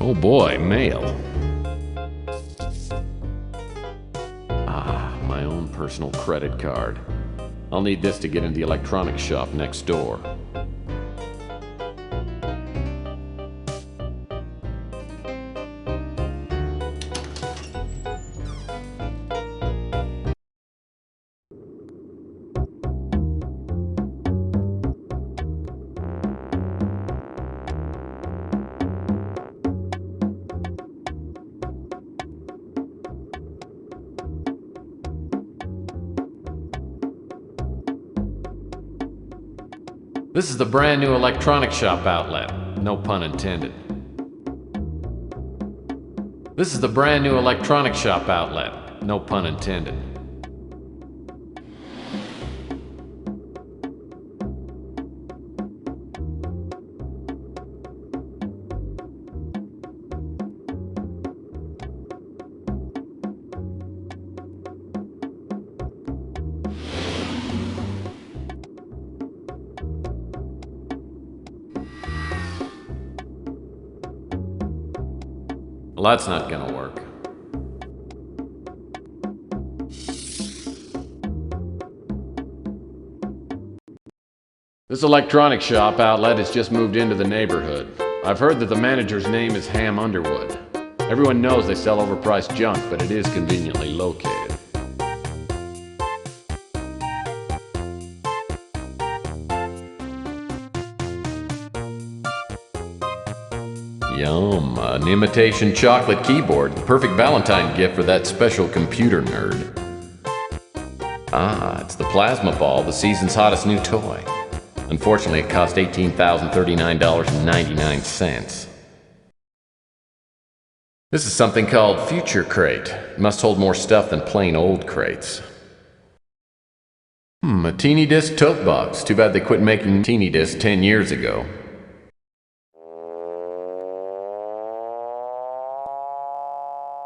Oh boy, mail. Ah, my own personal credit card. I'll need this to get into the electronics shop next door. This is the brand new electronics shop outlet. No pun intended. This is the brand new electronics shop outlet. No pun intended. Well, that's not gonna work. This electronics shop outlet has just moved into the neighborhood. I've heard that the manager's name is Ham Underwood. Everyone knows they sell overpriced junk, but it is conveniently located. Yum, an imitation chocolate keyboard, the perfect Valentine gift for that special computer nerd. Ah, it's the plasma ball, the season's hottest new toy. Unfortunately, it cost $18,039.99. This is something called Future Crate. It must hold more stuff than plain old crates. A teeny disc tote box. Too bad they quit making teeny discs 10 years ago.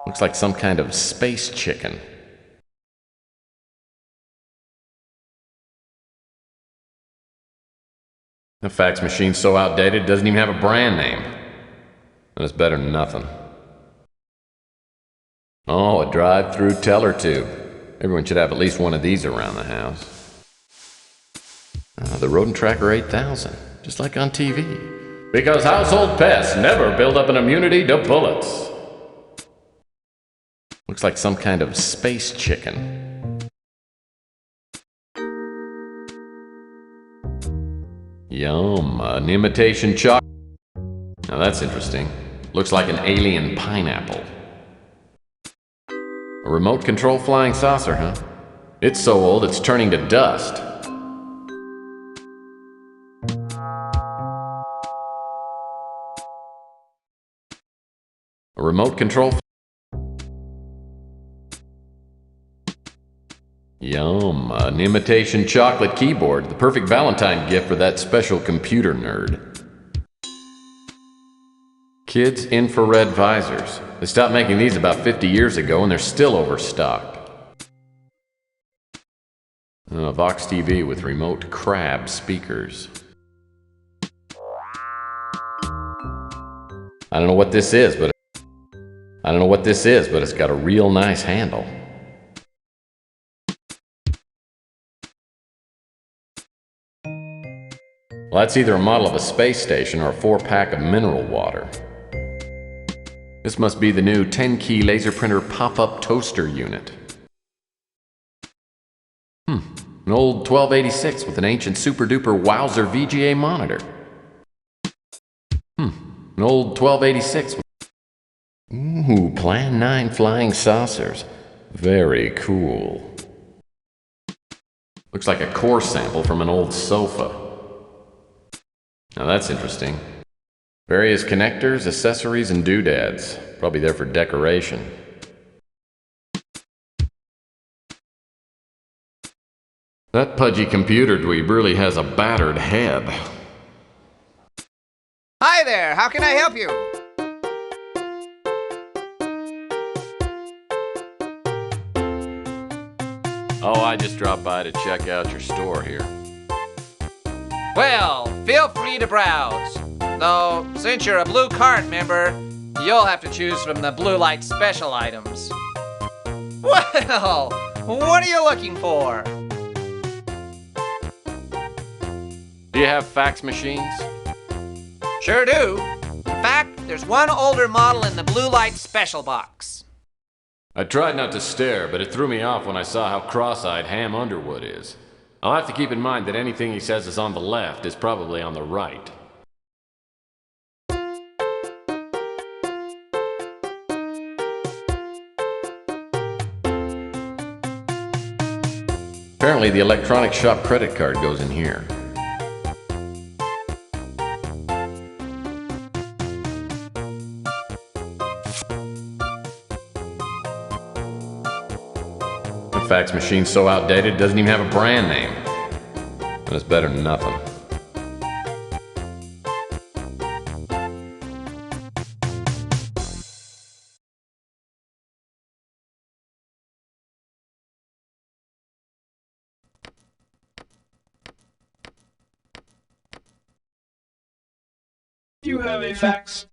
Looks like some kind of space chicken. The fax machine's so outdated it doesn't even have a brand name. And it's better than nothing. Oh, a drive-through teller tube. Everyone should have at least one of these around the house. The Rodent Tracker 8000, just like on TV. Because household pests never build up an immunity to bullets. Looks like some kind of space chicken. Yum, an imitation chocolate. Now that's interesting. Looks like an alien pineapple. A remote control flying saucer, huh? It's so old it's turning to dust. A remote control. Yum, an imitation chocolate keyboard, the perfect Valentine gift for that special computer nerd. Kids infrared visors. They stopped making these about 50 years ago and they're still overstocked. A Vox TV with remote crab speakers. I don't know what this is, but it's got a real nice handle. Well, that's either a model of a space station or a 4-pack of mineral water. This must be the new 10-key laser printer pop-up toaster unit. An old 1286 with an ancient super-duper Wowzer VGA monitor. An old 1286 with... Ooh, Plan 9 flying saucers. Very cool. Looks like a core sample from an old sofa. Now that's interesting. Various connectors, accessories, and doodads. Probably there for decoration. That pudgy computer dweeb really has a battered head. Hi there, how can I help you? Oh, I just dropped by to check out your store here. Well, feel free to browse. Though, since you're a Blue Card member, You'll have to choose from the blue light special items. Well, what are you looking for? Do you have fax machines? Sure do. In fact, there's one older model in the blue light special box. I tried not to stare, but it threw me off when I saw how cross-eyed Ham Underwood is. I'll have to keep in mind that anything he says is on the left is probably on the right. Apparently the electronic shop credit card goes in here. The fax machine's so outdated it doesn't even have a brand name. But it's better than nothing. You have a fax.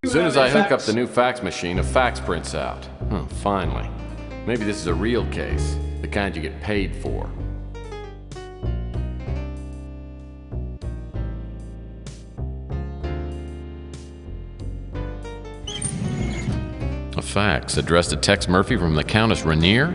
As soon as I hook up the new fax machine, a fax prints out. Finally. Maybe this is a real case, the kind you get paid for. A fax addressed to Tex Murphy from the Countess Rainier?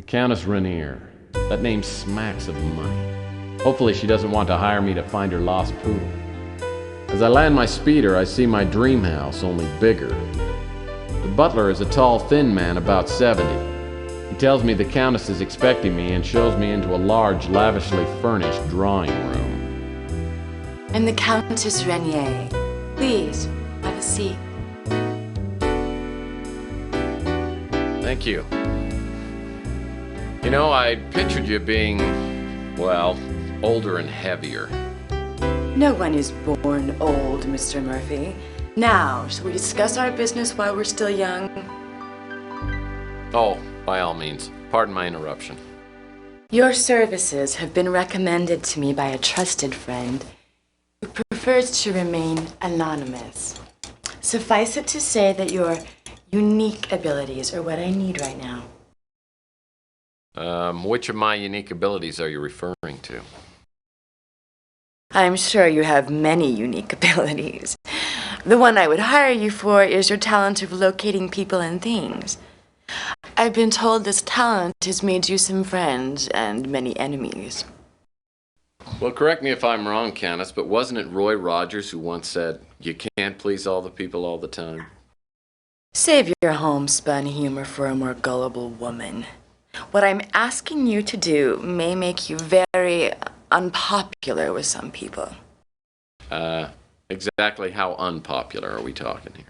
Countess Rainier. That name smacks of money. Hopefully she doesn't want to hire me to find her lost poodle. As I land my speeder, I see my dream house, only bigger. The butler is a tall, thin man, about 70. He tells me the Countess is expecting me and shows me into a large, lavishly furnished drawing room. I'm the Countess Rainier. Please, have a seat. Thank you. You know, I pictured you being, well, older and heavier. No one is born old, Mr. Murphy. Now, shall we discuss our business while we're still young? Oh, by all means. Pardon my interruption. Your services have been recommended to me by a trusted friend who prefers to remain anonymous. Suffice it to say that your unique abilities are what I need right now. Which of my unique abilities are you referring to? I'm sure you have many unique abilities. The one I would hire you for is your talent of locating people and things. I've been told this talent has made you some friends and many enemies. Well, correct me if I'm wrong, Countess, but wasn't it Roy Rogers who once said, "You can't please all the people all the time"? Save your homespun humor for a more gullible woman. What I'm asking you to do may make you very unpopular with some people. Exactly how unpopular are we talking here?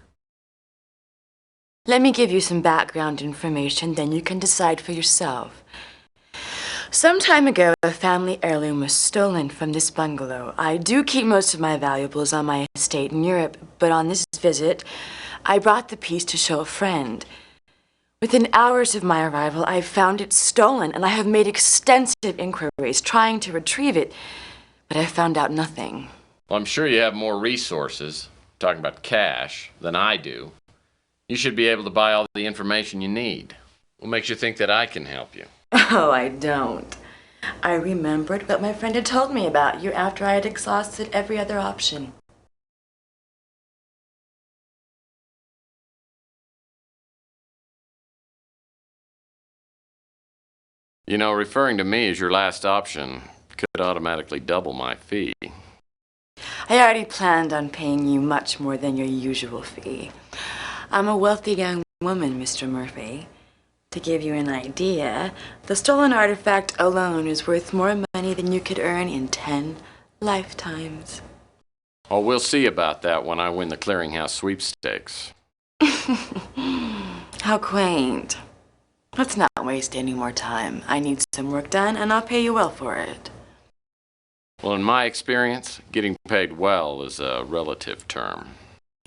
Let me give you some background information, then you can decide for yourself. Some time ago, a family heirloom was stolen from this bungalow. I do keep most of my valuables on my estate in Europe, but on this visit, I brought the piece to show a friend. Within hours of my arrival, I found it stolen, and I have made extensive inquiries trying to retrieve it, but I found out nothing. Well, I'm sure you have more resources, talking about cash, than I do. You should be able to buy all the information you need. What makes you think that I can help you? Oh, I don't. I remembered what my friend had told me about you after I had exhausted every other option. You know, referring to me as your last option could automatically double my fee. I already planned on paying you much more than your usual fee. I'm a wealthy young woman, Mr. Murphy. To give you an idea, the stolen artifact alone is worth more money than you could earn in 10 lifetimes. Oh, we'll see about that when I win the clearinghouse sweepstakes. How quaint. Let's not waste any more time. I need some work done, and I'll pay you well for it. Well, in my experience, getting paid well is a relative term.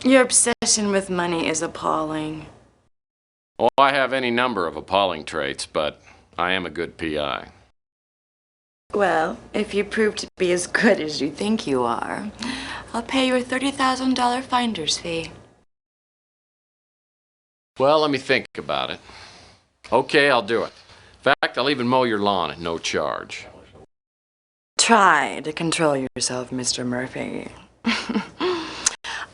Your obsession with money is appalling. Oh, I have any number of appalling traits, but I am a good PI. Well, if you prove to be as good as you think you are, I'll pay you a $30,000 finder's fee. Well, let me think about it. Okay, I'll do it. In fact, I'll even mow your lawn at no charge. Try to control yourself, Mr. Murphy.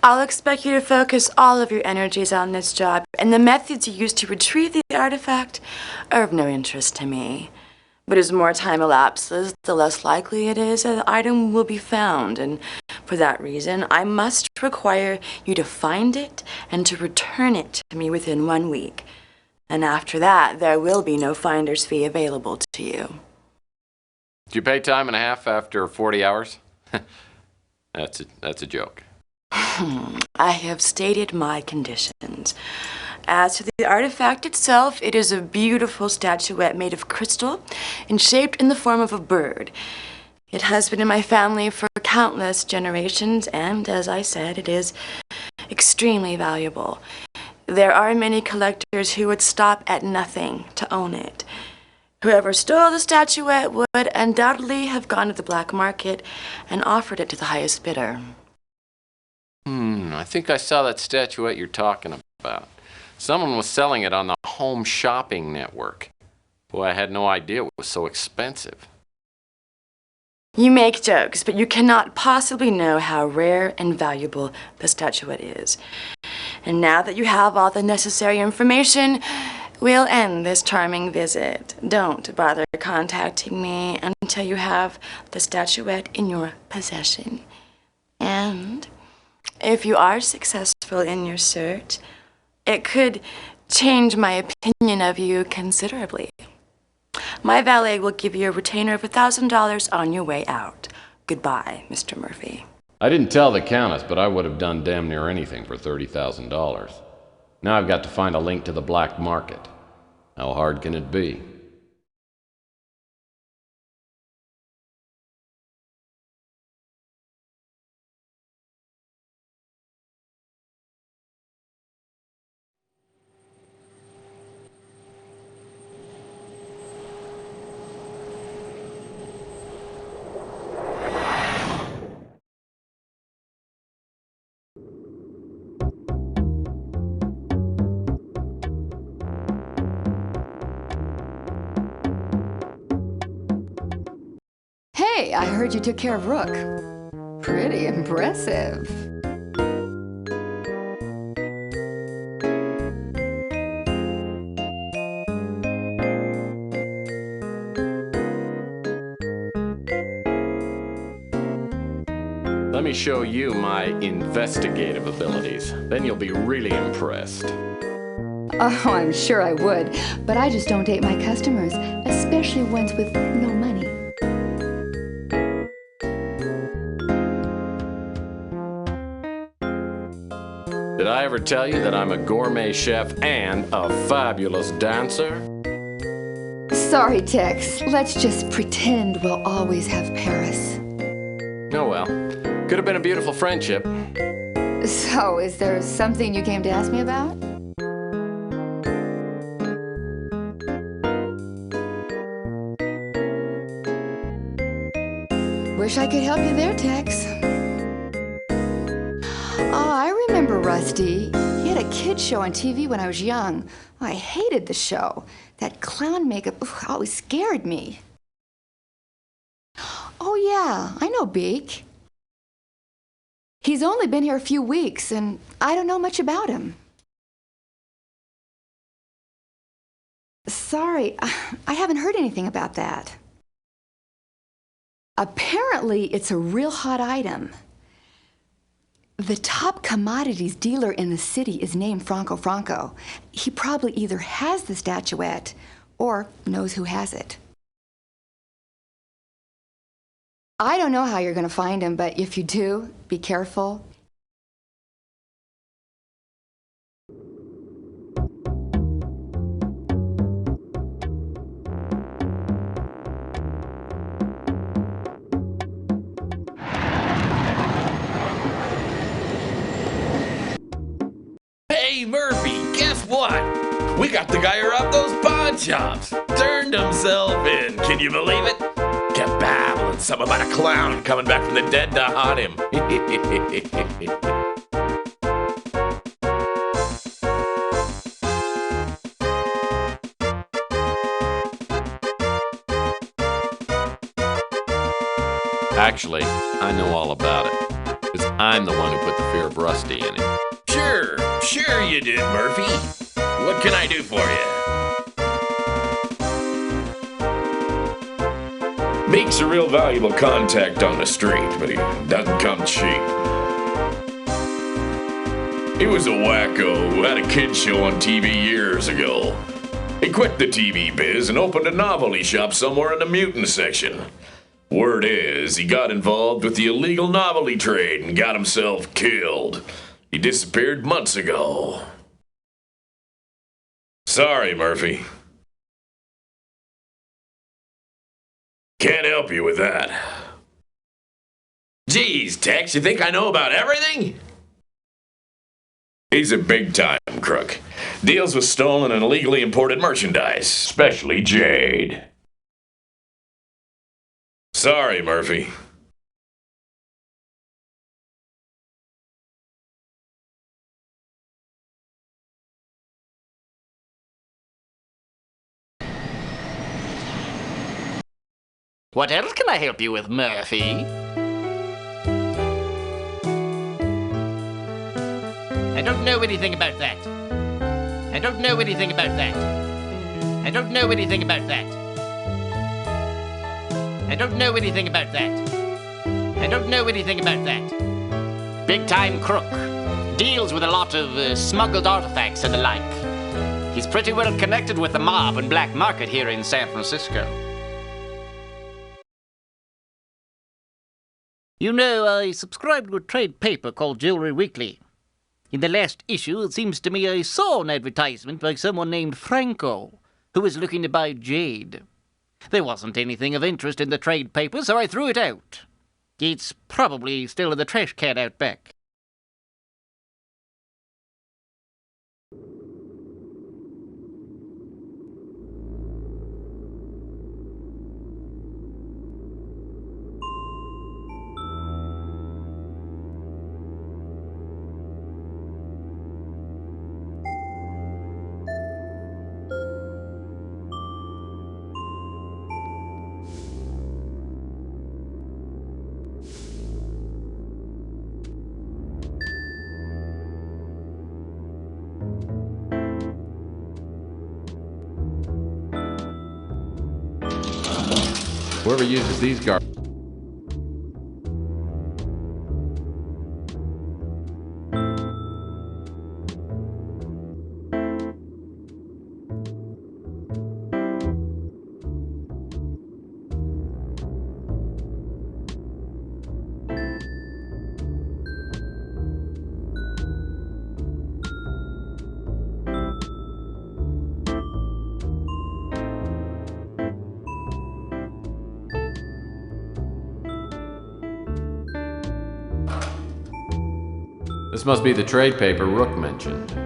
I'll expect you to focus all of your energies on this job, and the methods you use to retrieve the artifact are of no interest to me. But as more time elapses, the less likely it is that the item will be found, and for that reason, I must require you to find it and to return it to me within 1 week. And after that, there will be no finder's fee available to you. Do you pay time and a half after 40 hours? That's a joke. I have stated my conditions. As to the artifact itself, it is a beautiful statuette made of crystal and shaped in the form of a bird. It has been in my family for countless generations, and as I said, it is extremely valuable. There are many collectors who would stop at nothing to own it. Whoever stole the statuette would undoubtedly have gone to the black market and offered it to the highest bidder. I think I saw that statuette you're talking about. Someone was selling it on the home shopping network. Boy, I had no idea it was so expensive. You make jokes, but you cannot possibly know how rare and valuable the statuette is. And now that you have all the necessary information, we'll end this charming visit. Don't bother contacting me until you have the statuette in your possession. And if you are successful in your search, it could change my opinion of you considerably. My valet will give you a retainer of $1,000 on your way out. Goodbye, Mr. Murphy. I didn't tell the Countess, but I would have done damn near anything for $30,000. Now I've got to find a link to the black market. How hard can it be? Hey, I heard you took care of Rook. Pretty impressive. Let me show you my investigative abilities. Then you'll be really impressed. Oh, I'm sure I would, but I just don't date my customers, especially ones with no money. Did I ever tell you that I'm a gourmet chef and a fabulous dancer? Sorry, Tex. Let's just pretend we'll always have Paris. Oh well, could have been a beautiful friendship. So, is there something you came to ask me about? Wish I could help you there, Tex. Oh, I remember Rusty. He had a kid's show on TV when I was young. I hated the show. That clown makeup always scared me. Oh, yeah, I know Beak. He's only been here a few weeks, and I don't know much about him. Sorry, I haven't heard anything about that. Apparently, it's a real hot item. The top commodities dealer in the city is named Franco Franco. He probably either has the statuette or knows who has it. I don't know how you're going to find him, but if you do, be careful. Hey, Murphy, guess what? We got the guy who robbed those pawn shops. Turned himself in. Can you believe it? Kept babbling something about a clown coming back from the dead to haunt him. Actually, I know all about it. Because I'm the one who put the fear of Rusty in him. Sure you did, Murphy. What can I do for you? Meek's a real valuable contact on the street, but he doesn't come cheap. He was a wacko who had a kid show on TV years ago. He quit the TV biz and opened a novelty shop somewhere in the mutant section. Word is, he got involved with the illegal novelty trade and got himself killed. He disappeared months ago. Sorry, Murphy. Can't help you with that. Geez, Tex, you think I know about everything? He's a big-time crook. Deals with stolen and illegally imported merchandise, especially jade. Sorry, Murphy. What else can I help you with, Murphy? I don't know anything about that. I don't know anything about that. I don't know anything about that. I don't know anything about that. I don't know anything about that. Big-time crook. Deals with a lot of smuggled artifacts and the like. He's pretty well connected with the mob and black market here in San Francisco. You know, I subscribe to a trade paper called Jewelry Weekly. In the last issue, it seems to me I saw an advertisement by someone named Franco, who was looking to buy jade. There wasn't anything of interest in the trade paper, so I threw it out. It's probably still in the trash can out back. Whoever uses these garbage. This must be the trade paper Rook mentioned.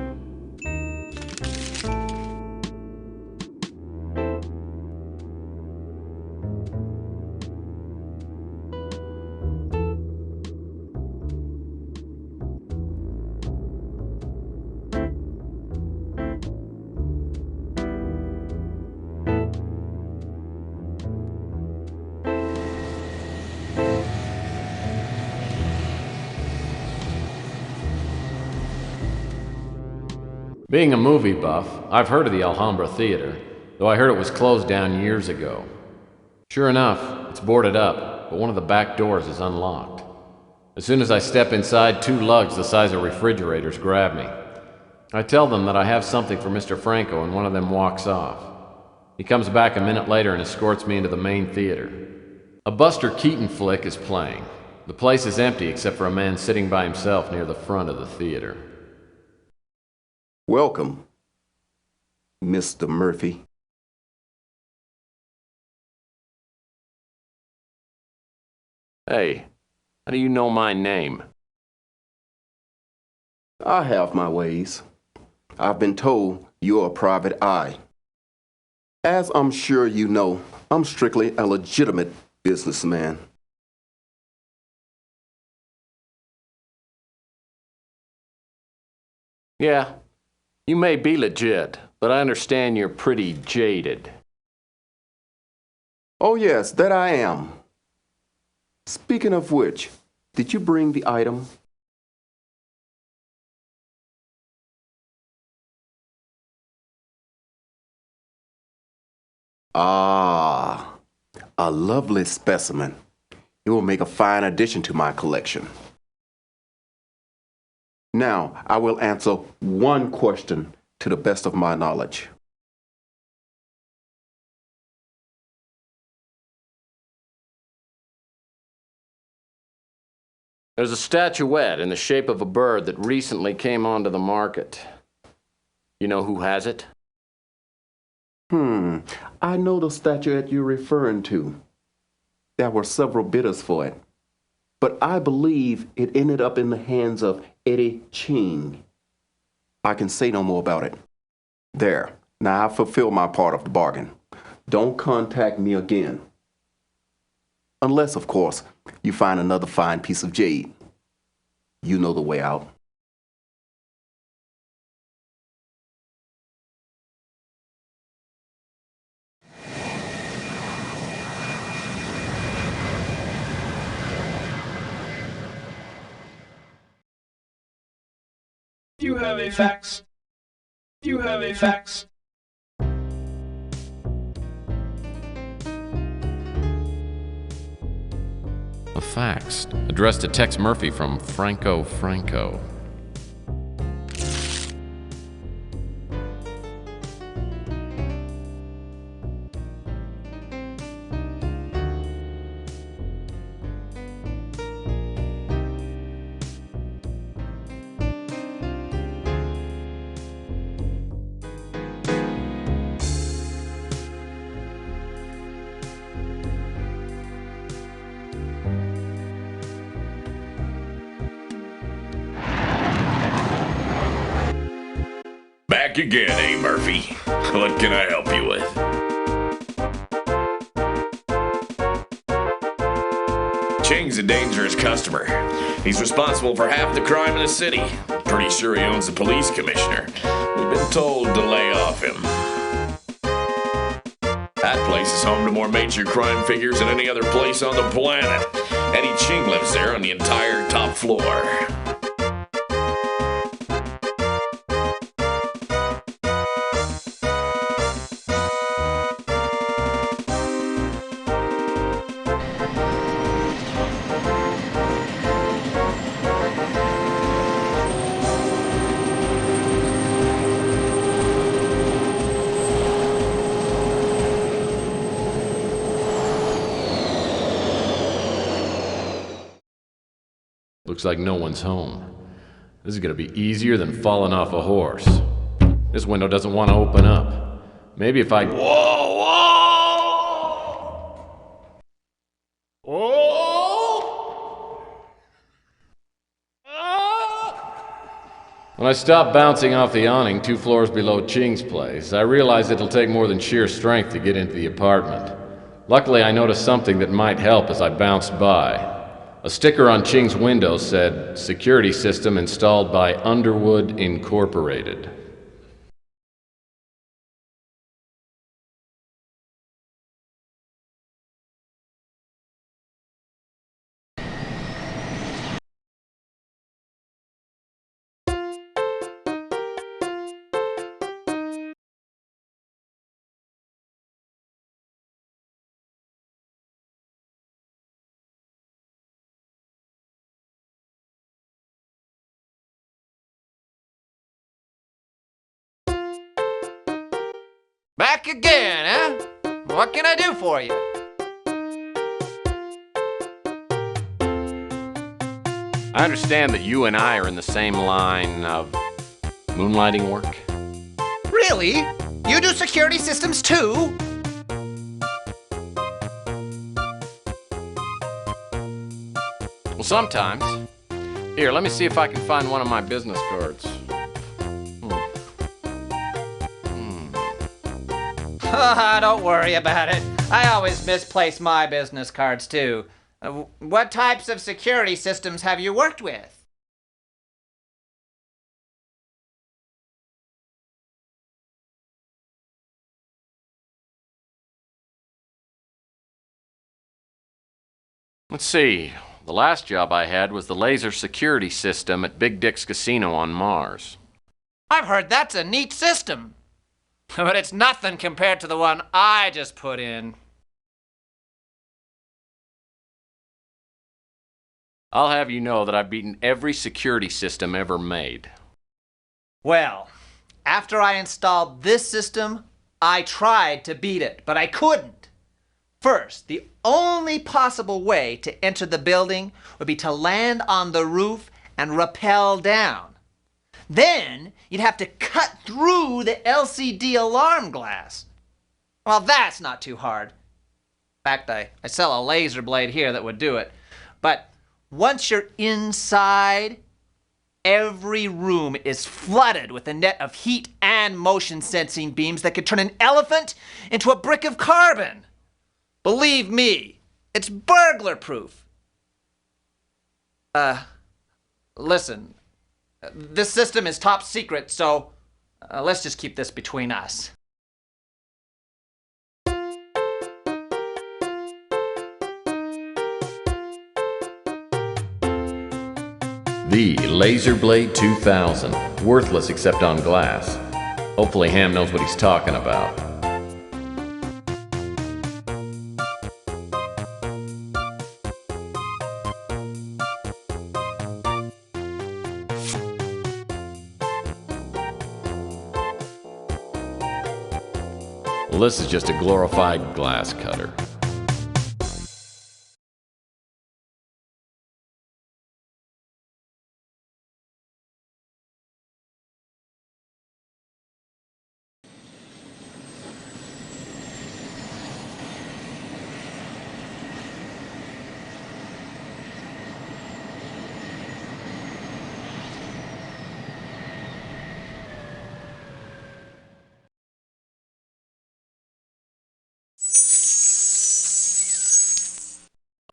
Being a movie buff, I've heard of the Alhambra Theater, though I heard it was closed down years ago. Sure enough, it's boarded up. but one of the back doors is unlocked. As soon as I step inside, 2 lugs the size of refrigerators grab me. I tell them that I have something for Mr. Franco, and one of them walks off. He comes back a minute later and escorts me into the main theater. A Buster Keaton flick is playing. The place is empty except for a man sitting by himself near the front of the theater. Welcome, Mr. Murphy. Hey, how do you know my name? I have my ways. I've been told you're a private eye. As I'm sure you know, I'm strictly a legitimate businessman. Yeah, you may be legit, but I understand you're pretty jaded. Oh yes, that I am. Speaking of which, did you bring the item? Ah, a lovely specimen. It will make a fine addition to my collection. Now, I will answer one question to the best of my knowledge. There's a statuette in the shape of a bird that recently came onto the market. You know who has it? I know the statuette you're referring to. There were several bidders for it, but I believe it ended up in the hands of Eddie Ching. I can say no more about it. There, now I fulfill my part of the bargain. Don't contact me again. Unless, of course, you find another fine piece of jade. You know the way out. You have a fax. You have a fax. A fax addressed to Tex Murphy from Franco. Back again, eh, Murphy? What can I help you with? Ching's a dangerous customer. He's responsible for half the crime in the city. Pretty sure he owns the police commissioner. We've been told to lay off him. That place is home to more major crime figures than any other place on the planet. Eddie Ching lives there on the entire top floor. Looks like no one's home. This is gonna be easier than falling off a horse. This window doesn't want to open up. Maybe if I... Whoa! When I stop bouncing off the awning 2 floors below Ching's place, I realize it'll take more than sheer strength to get into the apartment. Luckily, I noticed something that might help as I bounced by. A sticker on Ching's window said, "Security system installed by Underwood Incorporated." back again, eh? What can I do for you? I understand that you and I are in the same line of moonlighting work. Really? You do security systems too? Well, sometimes. Here, let me see if I can find one of my business cards. Don't worry about it. I always misplace my business cards too. What types of security systems have you worked with? Let's see. The last job I had was the laser security system at Big Dick's Casino on Mars. I've heard that's a neat system. But it's nothing compared to the one I just put in. I'll have you know that I've beaten every security system ever made. Well, after I installed this system, I tried to beat it, but I couldn't. First, the only possible way to enter the building would be to land on the roof and rappel down. Then, you'd have to cut through the LCD alarm glass. Well, that's not too hard. In fact, I sell a laser blade here that would do it. But once you're inside, every room is flooded with a net of heat and motion sensing beams that could turn an elephant into a brick of carbon. Believe me, it's burglar proof. Listen, this system is top secret, so let's just keep this between us. The Laser Blade 2000. Worthless except on glass. Hopefully Ham knows what he's talking about. Well, this is just a glorified glass cutter.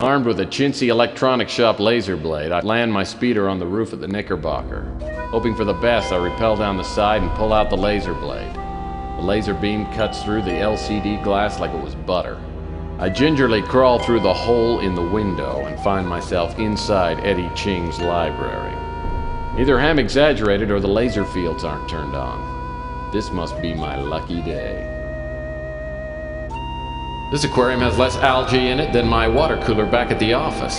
Armed with a chintzy electronic shop laser blade, I land my speeder on the roof of the Knickerbocker. Hoping for the best, I rappel down the side and pull out the laser blade. The laser beam cuts through the LCD glass like it was butter. I gingerly crawl through the hole in the window and find myself inside Eddie Ching's library. Either Ham exaggerated or the laser fields aren't turned on. This must be my lucky day. This aquarium has less algae in it than my water cooler back at the office.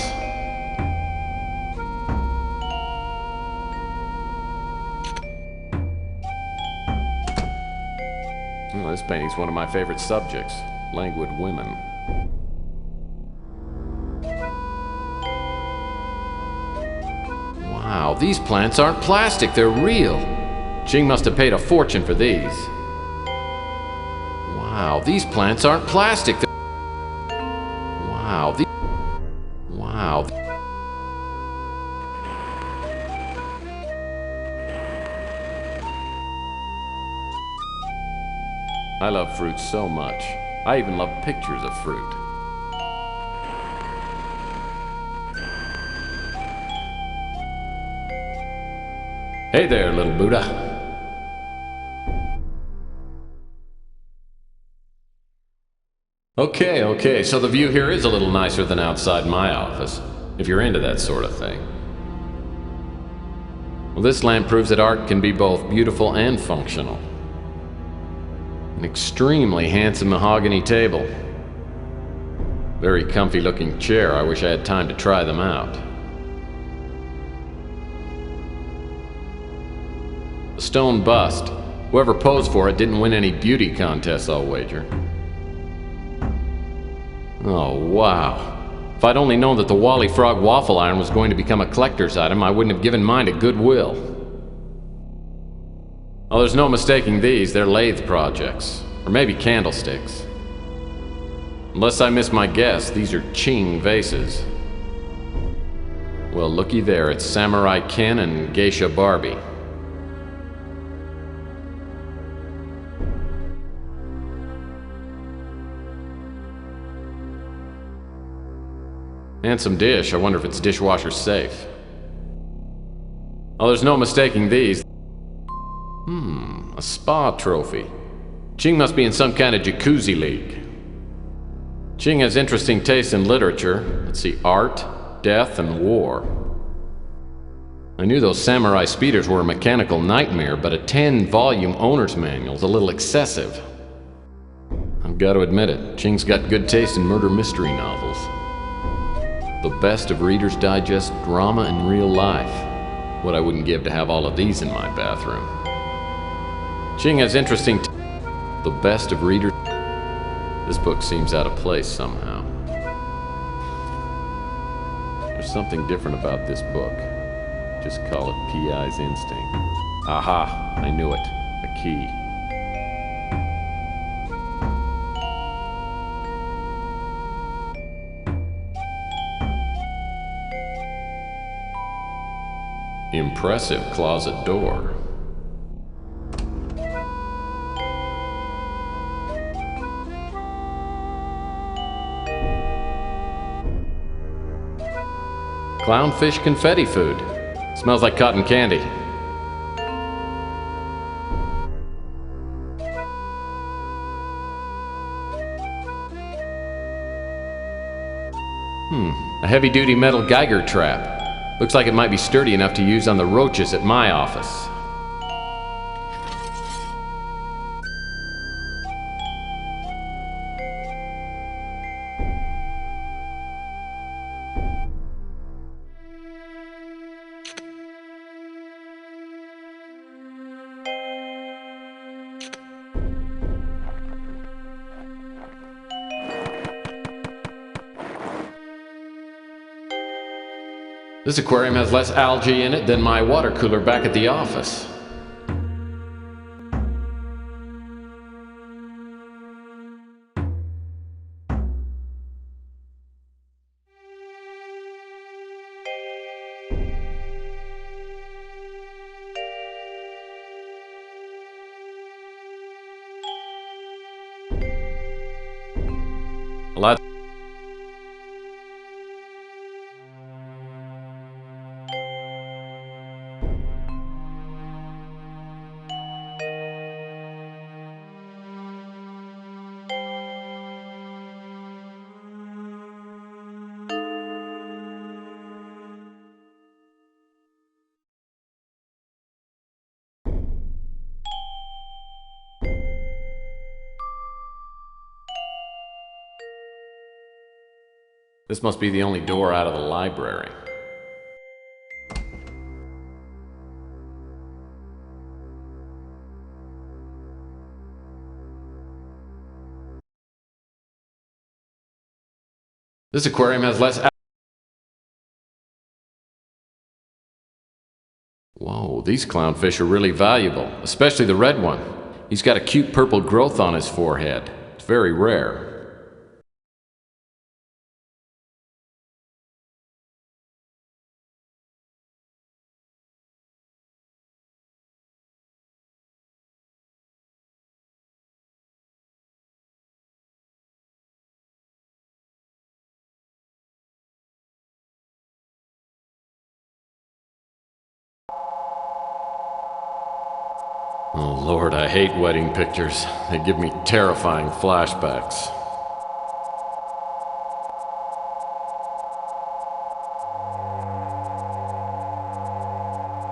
Well, this painting's one of my favorite subjects, languid women. Wow, these plants aren't plastic, they're real. Ching must have paid a fortune for these. Wow, these plants aren't plastic. Wow, wow. I love fruit so much. I even love pictures of fruit. Hey there, little Buddha. Okay, so the view here is a little nicer than outside my office, if you're into that sort of thing. Well, this lamp proves that art can be both beautiful and functional. An extremely handsome mahogany table. Very comfy looking chair. I wish I had time to try them out. A stone bust. Whoever posed for it didn't win any beauty contests, I'll wager. Oh, wow. If I'd only known that the Wally Frog waffle iron was going to become a collector's item, I wouldn't have given mine to Goodwill. Oh, there's no mistaking these. They're lathe projects. Or maybe candlesticks. Unless I miss my guess, these are Qing vases. Well, looky there. It's Samurai Ken and Geisha Barbie. Handsome dish. I wonder if it's dishwasher safe. Oh, there's no mistaking these. A spa trophy. Qing must be in some kind of jacuzzi league. Qing has interesting taste in literature. Let's see, art, death, and war. I knew those samurai speeders were a mechanical nightmare, but a 10-volume owner's manual's a little excessive. I've got to admit it, Qing's got good taste in murder mystery novels. The best of Reader's Digest drama in real life. What I wouldn't give to have all of these in my bathroom. Qing has interesting the best of Reader's... This book seems out of place somehow. There's something different about this book. Just call it P.I.'s instinct. Aha, I knew it. A key. Impressive closet door. Clownfish confetti food. Smells like cotton candy. A heavy-duty metal Geiger trap. Looks like it might be sturdy enough to use on the roaches at my office. This aquarium has less algae in it than my water cooler back at the office. A lot. This must be the only door out of the library. This aquarium has less Whoa, these clownfish are really valuable, especially the red one. He's got a cute purple growth on his forehead. It's very rare. Oh Lord, I hate wedding pictures. They give me terrifying flashbacks.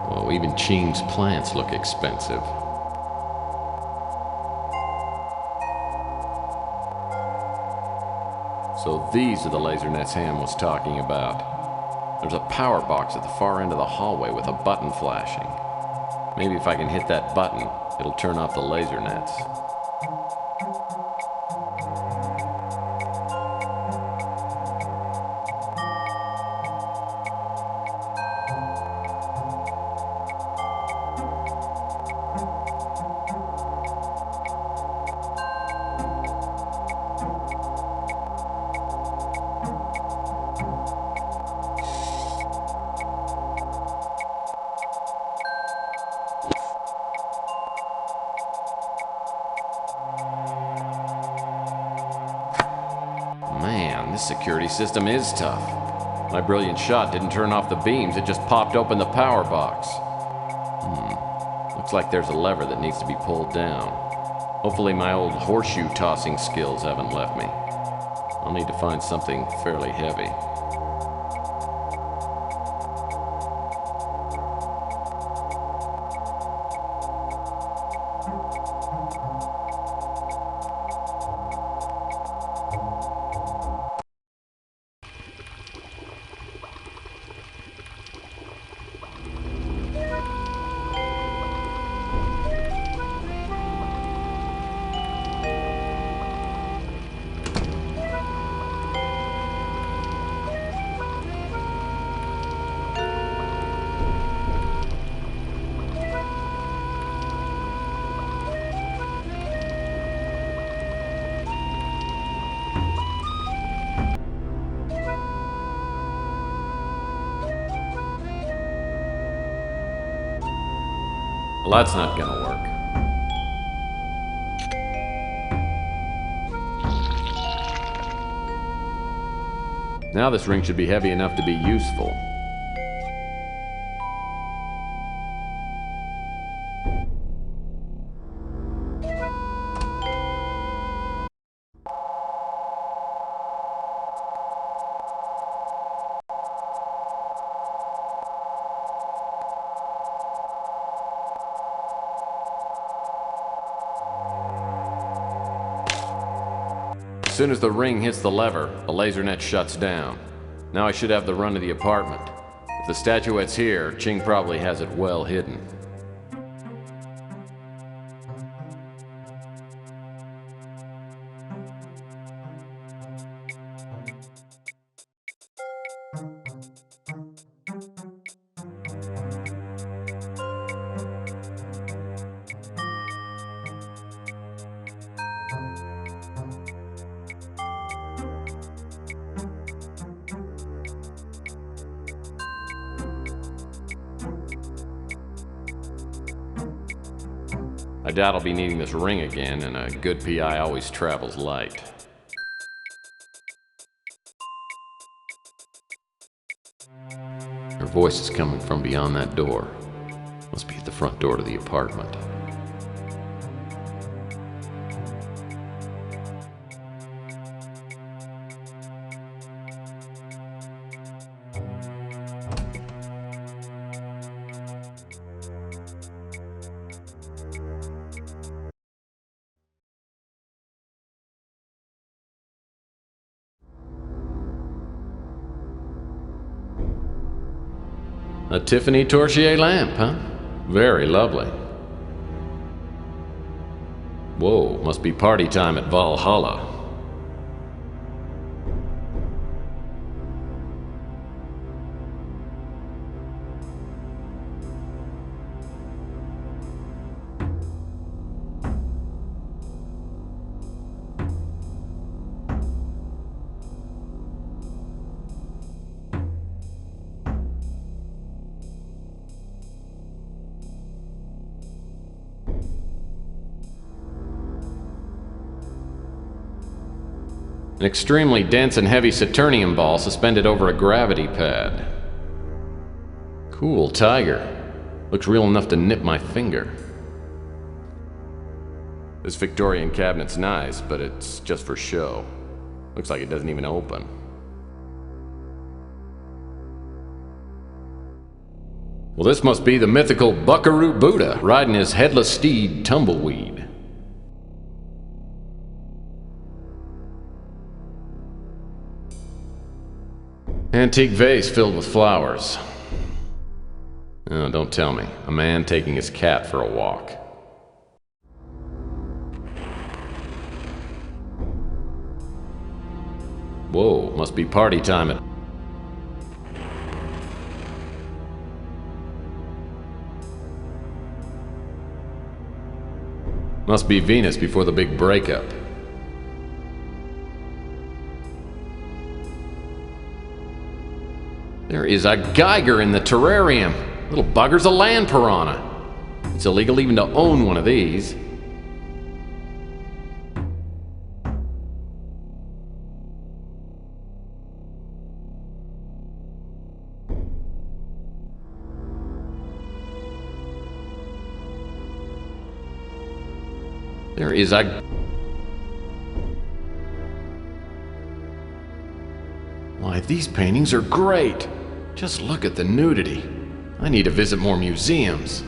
Whoa, even Qing's plants look expensive. So these are the laser nets Ham was talking about. There's a power box at the far end of the hallway with a button flashing. Maybe if I can hit that button, it'll turn off the laser nets. Man, this security system is tough. My brilliant shot didn't turn off the beams, it just popped open the power box. Looks like there's a lever that needs to be pulled down. Hopefully my old horseshoe tossing skills haven't left me. I'll need to find something fairly heavy. Well, that's not gonna work. Now this ring should be heavy enough to be useful. As soon as the ring hits the lever, the laser net shuts down. Now I should have the run of the apartment. If the statuette's here, Ching probably has it well hidden. I doubt I'll be needing this ring again, and a good PI always travels light. Her voice is coming from beyond that door. Must be at the front door to the apartment. A Tiffany Torchier lamp, huh? Very lovely. Whoa, must be party time at Valhalla. An extremely dense and heavy Saturnium ball suspended over a gravity pad. Cool tiger. Looks real enough to nip my finger. This Victorian cabinet's nice, but it's just for show. Looks like it doesn't even open. Well, this must be the mythical Buckaroo Buddha riding his headless steed, Tumbleweed. Antique vase filled with flowers. Oh, don't tell me. A man taking his cat for a walk. Whoa, must be party time at... Must be Venus before the big breakup. There is a Geiger in the terrarium. Little bugger's a land piranha. It's illegal even to own one of these. There is a... Why, these paintings are great. Just look at the nudity. I need to visit more museums.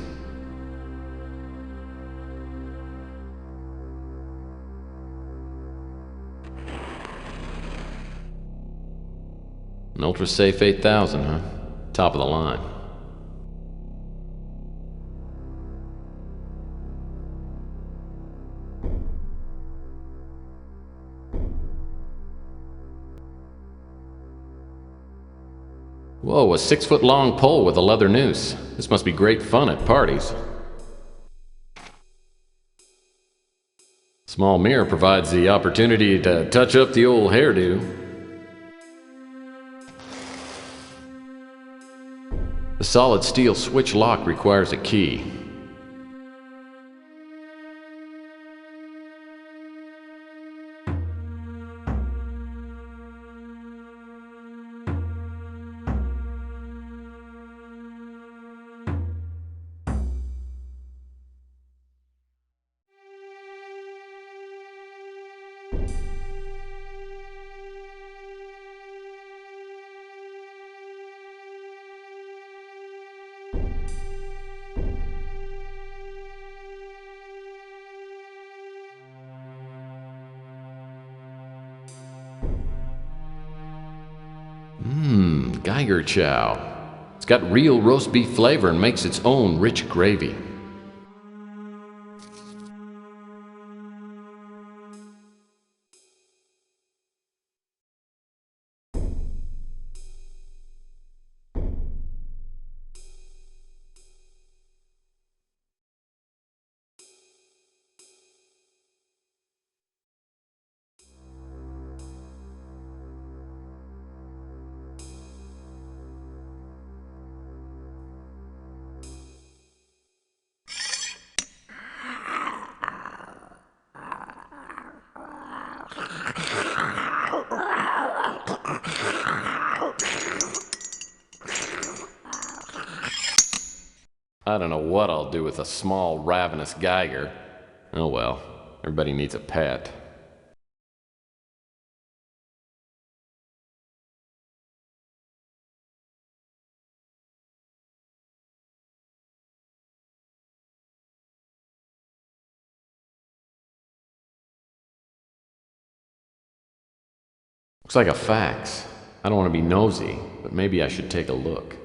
An ultra-safe 8000, huh? Top of the line. Whoa, a 6-foot-long pole with a leather noose. This must be great fun at parties. Small mirror provides the opportunity to touch up the old hairdo. The solid steel switch lock requires a key. Geiger chow. It's got real roast beef flavor and makes its own rich gravy. I don't know what I'll do with a small, ravenous Geiger. Oh well, everybody needs a pet. Looks like a fax. I don't want to be nosy, but maybe I should take a look.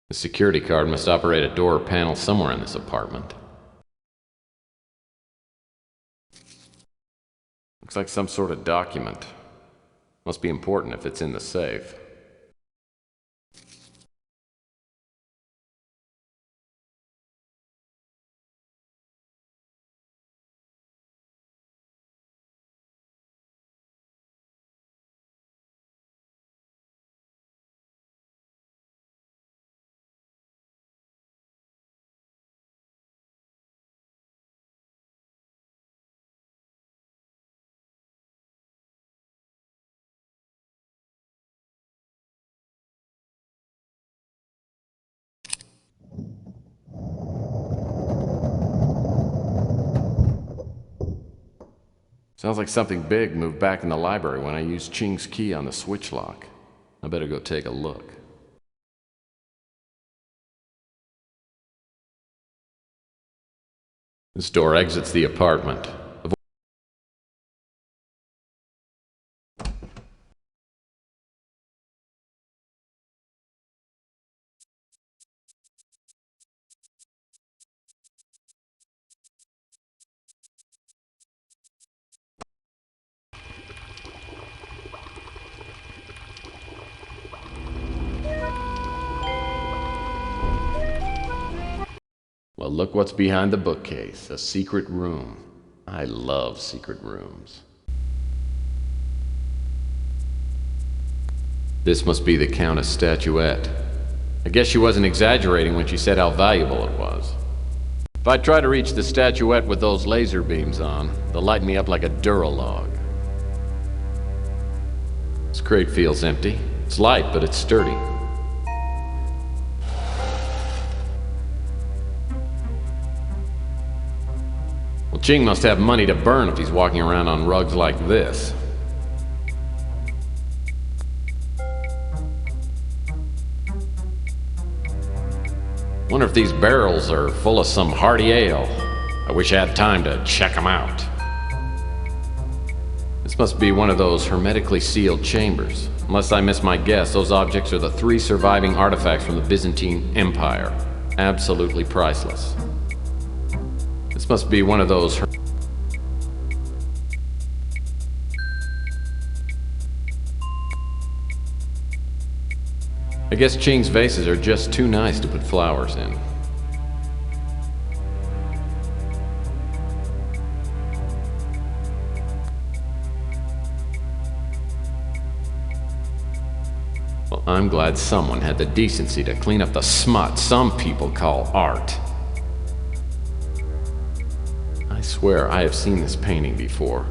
The security card must operate a door or panel somewhere in this apartment. Looks like some sort of document. Must be important if it's in the safe. Sounds like something big moved back in the library when I used Ching's key on the switch lock. I better go take a look. This door exits the apartment. Well, look what's behind the bookcase. A secret room. I love secret rooms. This must be the Countess' statuette. I guess she wasn't exaggerating when she said how valuable it was. If I try to reach the statuette with those laser beams on, they'll light me up like a Duralog. This crate feels empty. It's light, but it's sturdy. Well, Ching must have money to burn if he's walking around on rugs like this. Wonder if these barrels are full of some hearty ale. I wish I had time to check them out. This must be one of those hermetically sealed chambers. Unless I miss my guess, those objects are the 3 surviving artifacts from the Byzantine Empire. Absolutely priceless. This must be one of those... I guess Ching's vases are just too nice to put flowers in. Well, I'm glad someone had the decency to clean up the smut some people call art. I swear I have seen this painting before.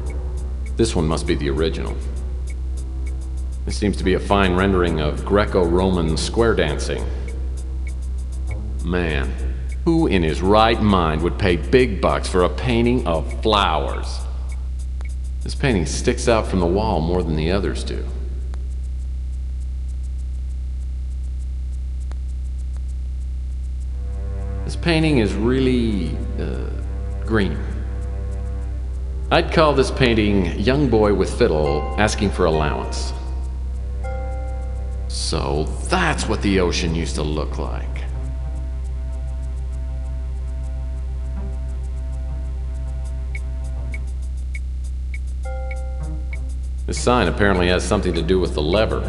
This one must be the original. This seems to be a fine rendering of Greco-Roman square dancing. Man, who in his right mind would pay big bucks for a painting of flowers? This painting sticks out from the wall more than the others do. This painting is really, green. I'd call this painting Young Boy with Fiddle Asking for Allowance. So that's what the ocean used to look like. This sign apparently has something to do with the lever.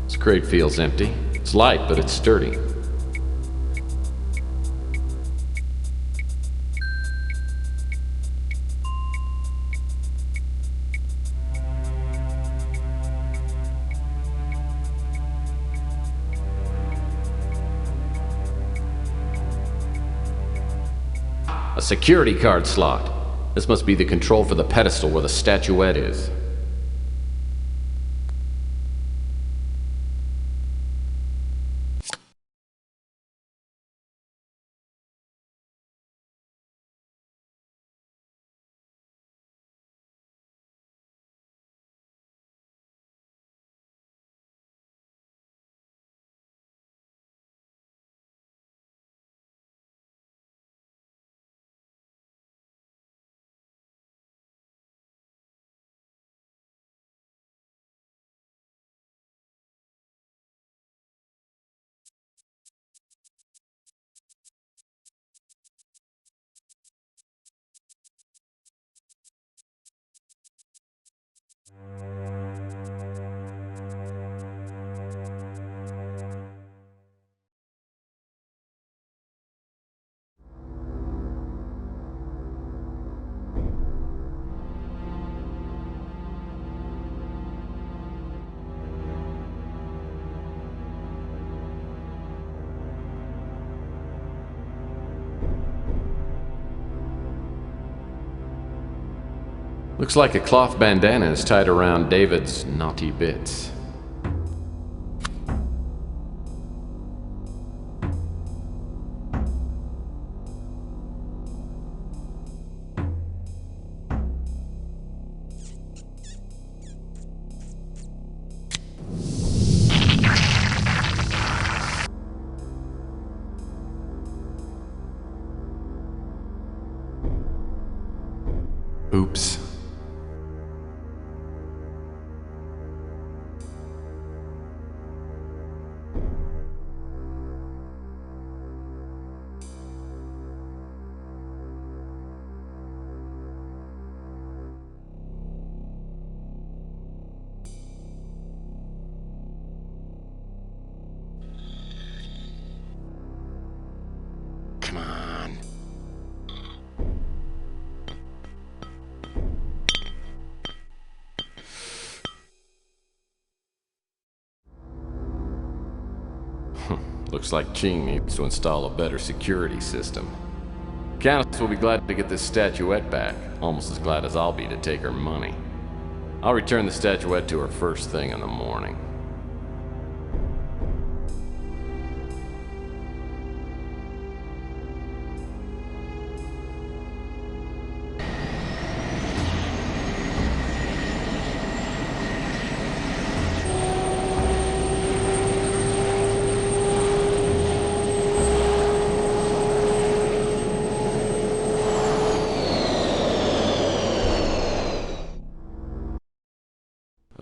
This crate feels empty. It's light, but it's sturdy. A security card slot. This must be the control for the pedestal where the statuette is. Looks like a cloth bandana is tied around David's naughty bits. Oops. Come on. Looks like Ching needs to install a better security system. Countess will be glad to get this statuette back, almost as glad as I'll be to take her money. I'll return the statuette to her first thing in the morning.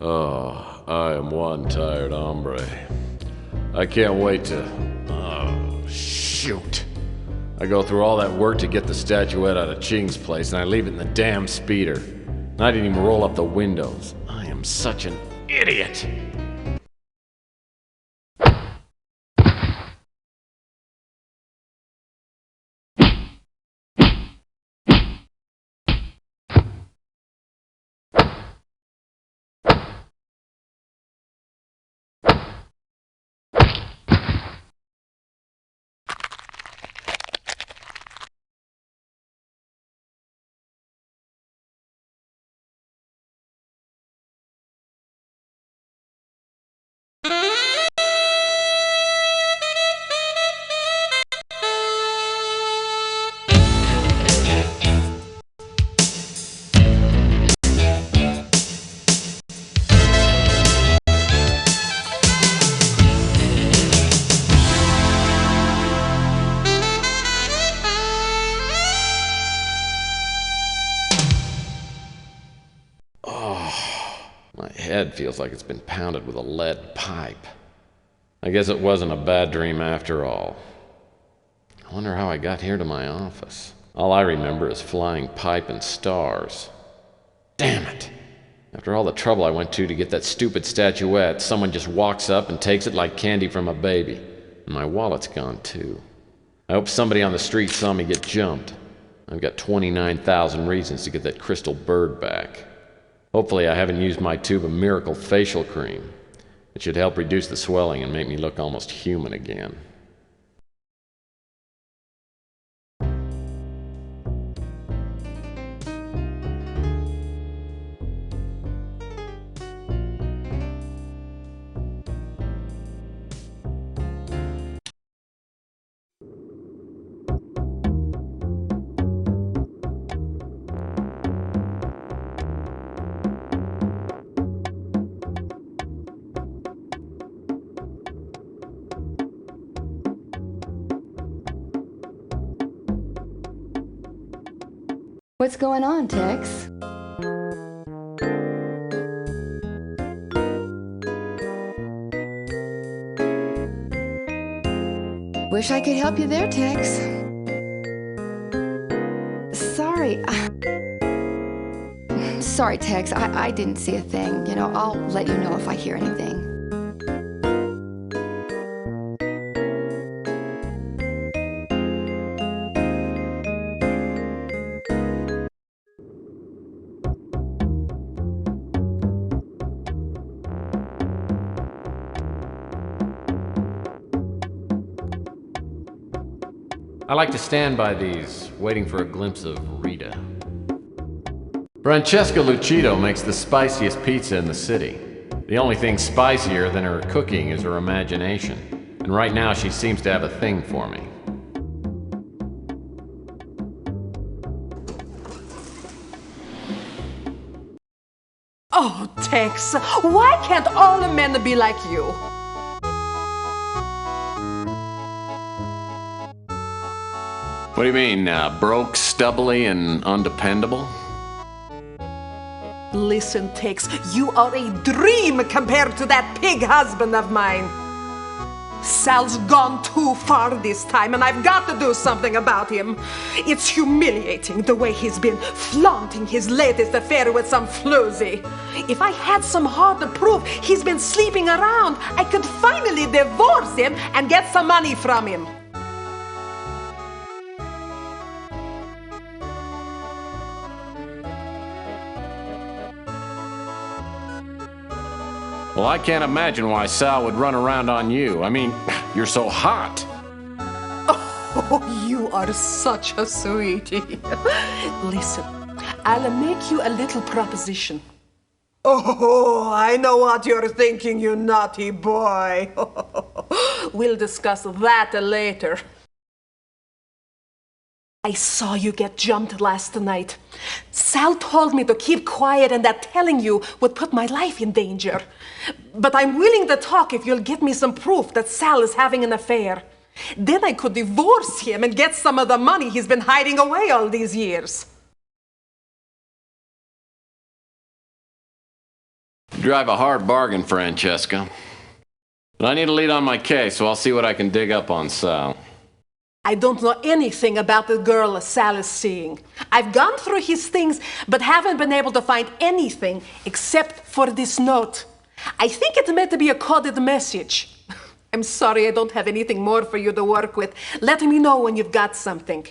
Oh, I am one tired hombre. I can't wait to... Oh, shoot. I go through all that work to get the statuette out of Ching's place, and I leave it in the damn speeder. And I didn't even roll up the windows. I am such an idiot! My head feels like it's been pounded with a lead pipe. I guess it wasn't a bad dream after all. I wonder how I got here to my office. All I remember is flying pipe and stars. Damn it! After all the trouble I went to get that stupid statuette, someone just walks up and takes it like candy from a baby. And my wallet's gone too. I hope somebody on the street saw me get jumped. I've got 29,000 reasons to get that crystal bird back. Hopefully I haven't used my tube of miracle facial cream. It should help reduce the swelling and make me look almost human again. What's going on, Tex? Wish I could help you there, Tex. Sorry. Sorry, Tex. I didn't see a thing. You know, I'll let you know if I hear anything. I like to stand by these, waiting for a glimpse of Rita. Francesca Lucido makes the spiciest pizza in the city. The only thing spicier than her cooking is her imagination. And right now she seems to have a thing for me. Oh, Tex, why can't all men be like you? What do you mean, broke, stubbly, and undependable? Listen, Tex, you are a dream compared to that pig husband of mine. Sal's gone too far this time, and I've got to do something about him. It's humiliating the way he's been flaunting his latest affair with some floozy. If I had some hard proof he's been sleeping around, I could finally divorce him and get some money from him. Well, I can't imagine why Sal would run around on you. I mean, you're so hot. Oh, you are such a sweetie. Listen, I'll make you a little proposition. Oh, I know what you're thinking, you naughty boy. We'll discuss that later. I saw you get jumped last night. Sal told me to keep quiet and that telling you would put my life in danger. But I'm willing to talk if you'll give me some proof that Sal is having an affair. Then I could divorce him and get some of the money he's been hiding away all these years. You drive a hard bargain, Francesca. But I need a lead on my case, so I'll see what I can dig up on Sal. I don't know anything about the girl Sal is seeing. I've gone through his things, but haven't been able to find anything except for this note. I think it's meant to be a coded message. I'm sorry I don't have anything more for you to work with. Let me know when you've got something.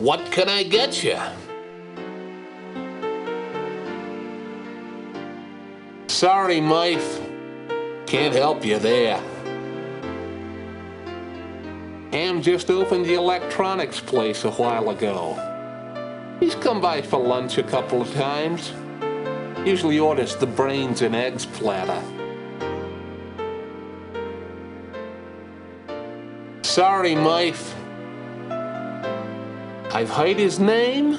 What can I get you? Sorry, Mife. Can't help you there. Ham just opened the electronics place a while ago. He's come by for lunch a couple of times. Usually orders the brains and eggs platter. Sorry, Mife. I've heard his name,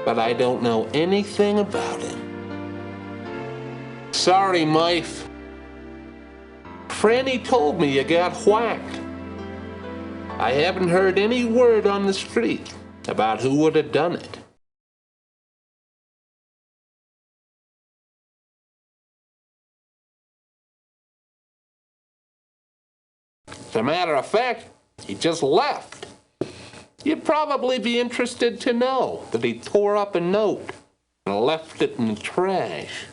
but I don't know anything about him. Sorry, Mife. Franny told me you got whacked. I haven't heard any word on the street about who would have done it. As a matter of fact, he just left. You'd probably be interested to know that he tore up a note and left it in the trash.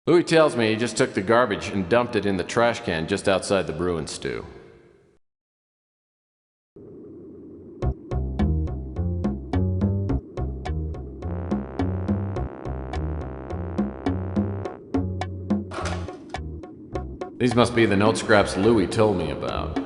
Louis tells me he just took the garbage and dumped it in the trash can just outside the Bruin stew. These must be the note scraps Louis told me about.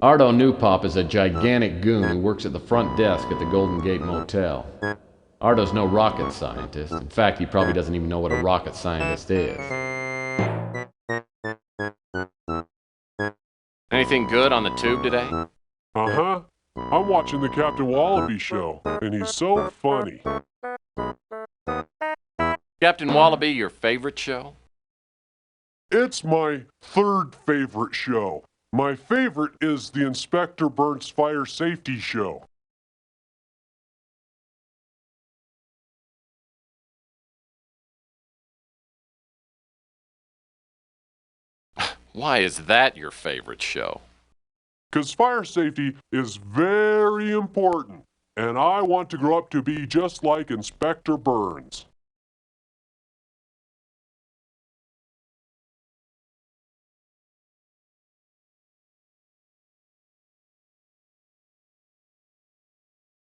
Ardo Newpop is a gigantic goon who works at the front desk at the Golden Gate Motel. Ardo's no rocket scientist. In fact, he probably doesn't even know what a rocket scientist is. Anything good on the tube today? Uh-huh. I'm watching the Captain Wallaby show, and he's so funny. Captain Wallaby, your favorite show? It's my third favorite show. My favorite is the Inspector Burns Fire Safety Show. Why is that your favorite show? 'Cause fire safety is very important, and I want to grow up to be just like Inspector Burns.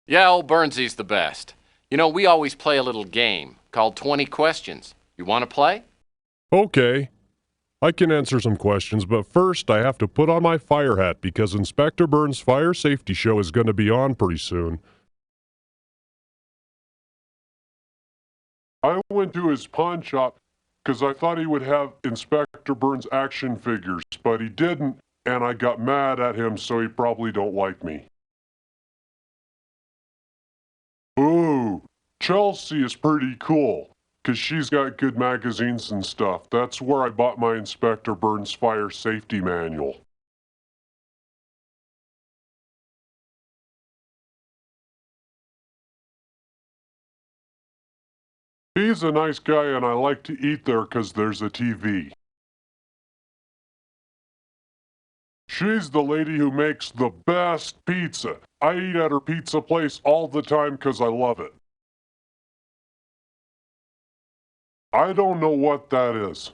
Yeah, old Burnsy's the best. You know, we always play a little game called 20 Questions. You want to play? Okay. I can answer some questions, but first I have to put on my fire hat because Inspector Burns' Fire Safety Show is going to be on pretty soon. I went to his pawn shop because I thought he would have Inspector Burns action figures, but he didn't, and I got mad at him, so he probably don't like me. Ooh, Chelsea is pretty cool, 'cause she's got good magazines and stuff. That's where I bought my Inspector Burns Fire Safety Manual. He's a nice guy, and I like to eat there 'cause there's a TV. She's the lady who makes the best pizza. I eat at her pizza place all the time 'cause I love it. I don't know what that is.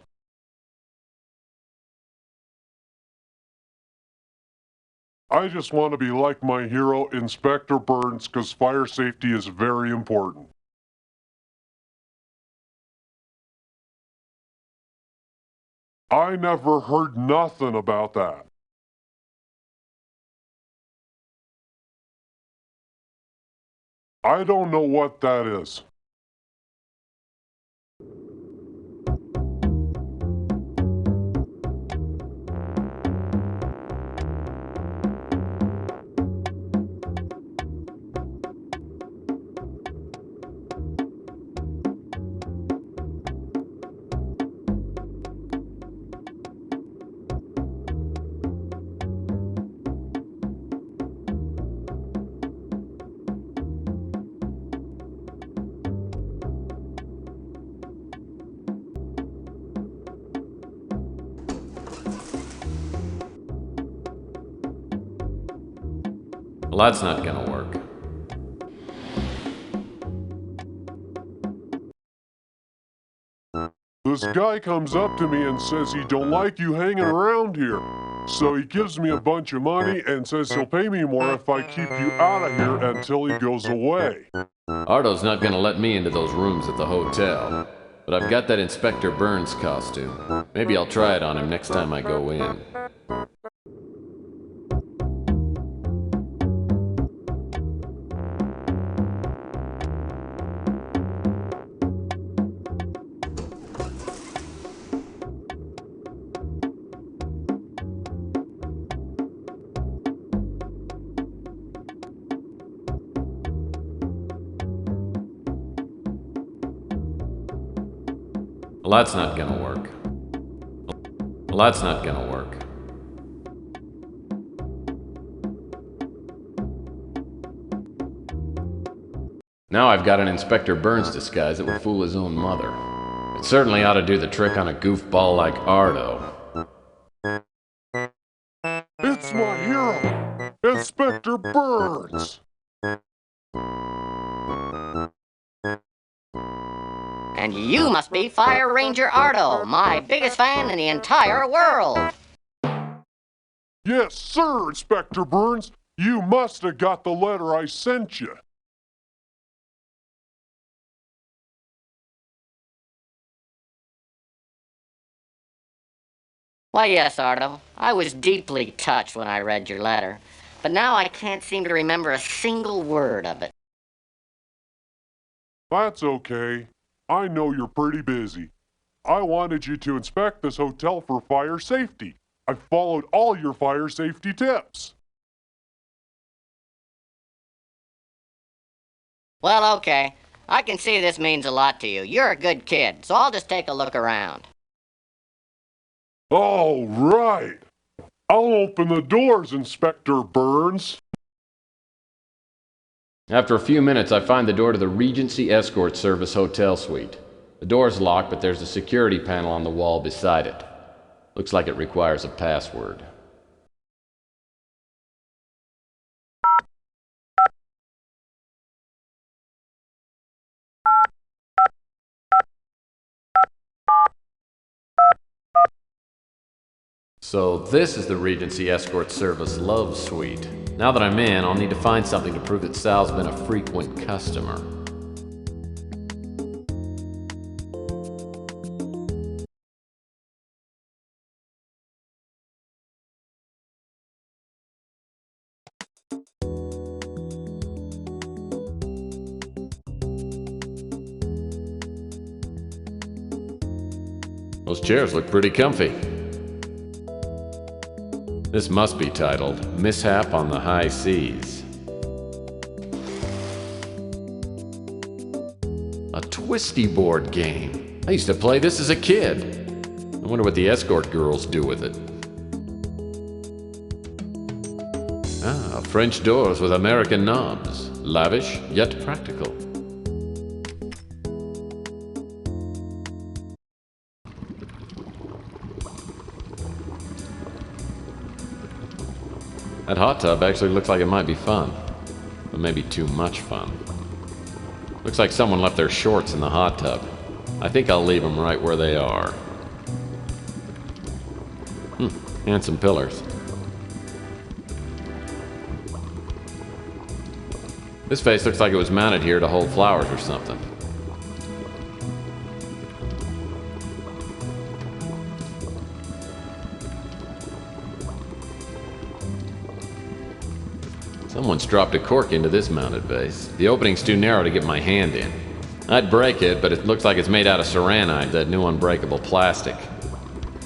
I just want to be like my hero, Inspector Burns, 'cause fire safety is very important. I never heard nothing about that. I don't know what that is. Well, that's not gonna work. This guy comes up to me and says he don't like you hanging around here. So he gives me a bunch of money and says he'll pay me more if I keep you out of here until he goes away. Ardo's not gonna let me into those rooms at the hotel. But I've got that Inspector Burns costume. Maybe I'll try it on him next time I go in. Well, that's not gonna work. Well, that's not gonna work. Now I've got an Inspector Burns disguise that will fool his own mother. It certainly ought to do the trick on a goofball like Ardo. It's my hero, Inspector Burns! And you must be Fire Ranger Ardo, my biggest fan in the entire world. Yes, sir, Inspector Burns. You must have got the letter I sent you. Why, yes, Ardo. I was deeply touched when I read your letter, but now I can't seem to remember a single word of it. That's okay. I know you're pretty busy. I wanted you to inspect this hotel for fire safety. I followed all your fire safety tips. Well, okay. I can see this means a lot to you. You're a good kid, so I'll just take a look around. All right. I'll open the doors, Inspector Burns. After a few minutes, I find the door to the Regency Escort Service Hotel Suite. The door's locked, but there's a security panel on the wall beside it. Looks like it requires a password. So this is the Regency Escort Service Love Suite. Now that I'm in, I'll need to find something to prove that Sal's been a frequent customer. Those chairs look pretty comfy. This must be titled Mishap on the High Seas. A twisty board game. I used to play this as a kid. I wonder what the escort girls do with it. Ah, French doors with American knobs. Lavish, yet practical. That hot tub actually looks like it might be fun, but maybe too much fun. Looks like someone left their shorts in the hot tub. I think I'll leave them right where they are. Handsome pillars. This vase looks like it was mounted here to hold flowers or something. Someone's dropped a cork into this mounted vase. The opening's too narrow to get my hand in. I'd break it, but it looks like it's made out of saranite, that new unbreakable plastic.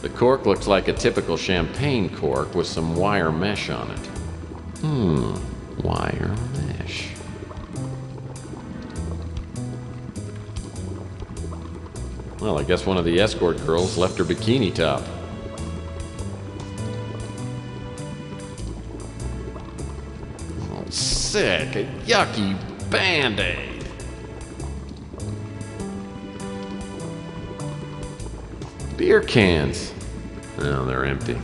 The cork looks like a typical champagne cork with some wire mesh on it. Wire mesh. Well, I guess one of the escort girls left her bikini top. Sick, a yucky Band-Aid. Beer cans. Oh, they're empty.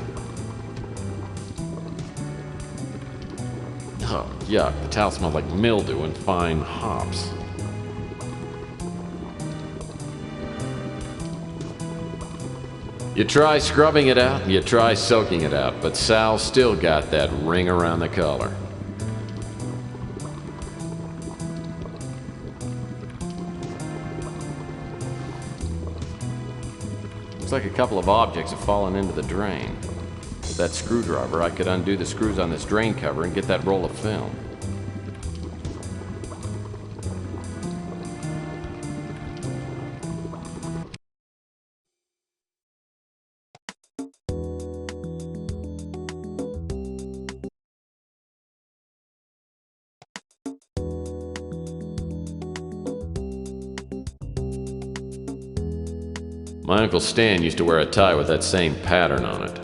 Oh, yuck. The towel smells like mildew and fine hops. You try scrubbing it out, and you try soaking it out, but Sal still got that ring around the collar. Looks like a couple of objects have fallen into the drain. With that screwdriver, I could undo the screws on this drain cover and get that roll of film. My Uncle Stan used to wear a tie with that same pattern on it.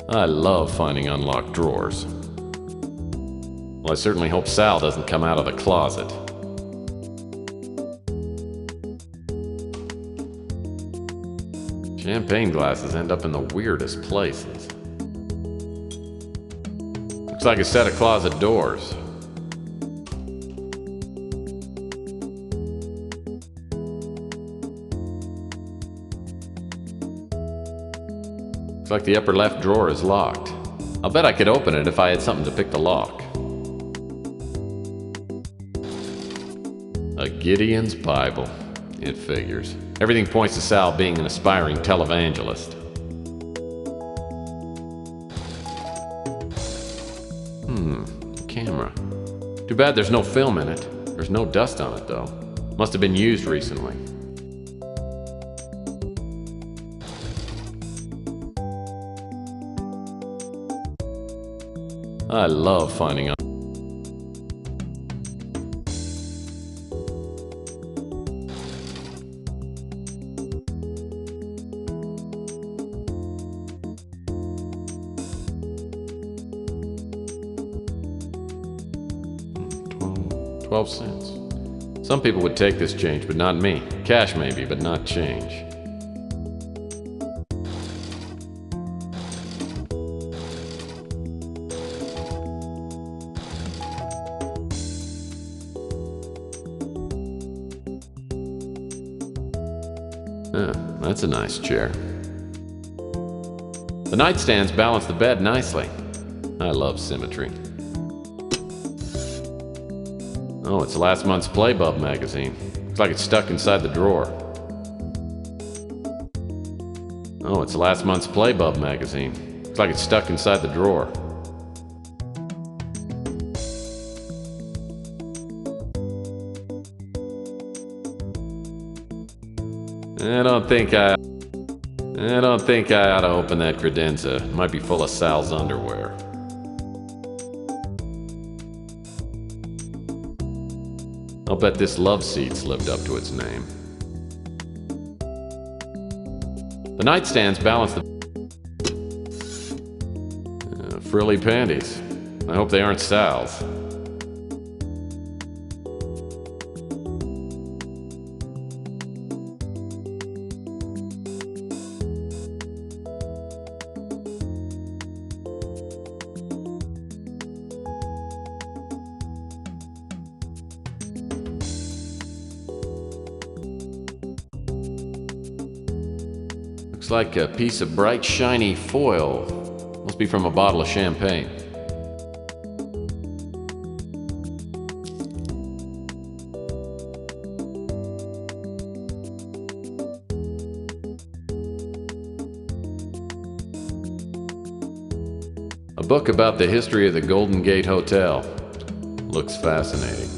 I love finding unlocked drawers. Well, I certainly hope Sal doesn't come out of the closet. Champagne glasses end up in the weirdest places. Looks like a set of closet doors. Looks like the upper left drawer is locked. I'll bet I could open it if I had something to pick the lock. A Gideon's Bible. It figures. Everything points to Sal being an aspiring televangelist. Camera. Too bad there's no film in it. There's no dust on it, though. Must have been used recently. I love finding out. $0.12. Some people would take this change, but not me. Cash maybe, but not change. That's a nice chair. The nightstands balance the bed nicely. I love symmetry. Oh, it's last month's Playbub magazine. Looks like it's stuck inside the drawer. Oh, it's last month's Playbub magazine. Looks like it's stuck inside the drawer. I don't think I ought to open that credenza. It might be full of Sal's underwear. I'll bet this love seat's lived up to its name. The nightstands balance the frilly panties. I hope they aren't Sal's. Looks like a piece of bright, shiny foil. Must be from a bottle of champagne. A book about the history of the Golden Gate Hotel. Looks fascinating.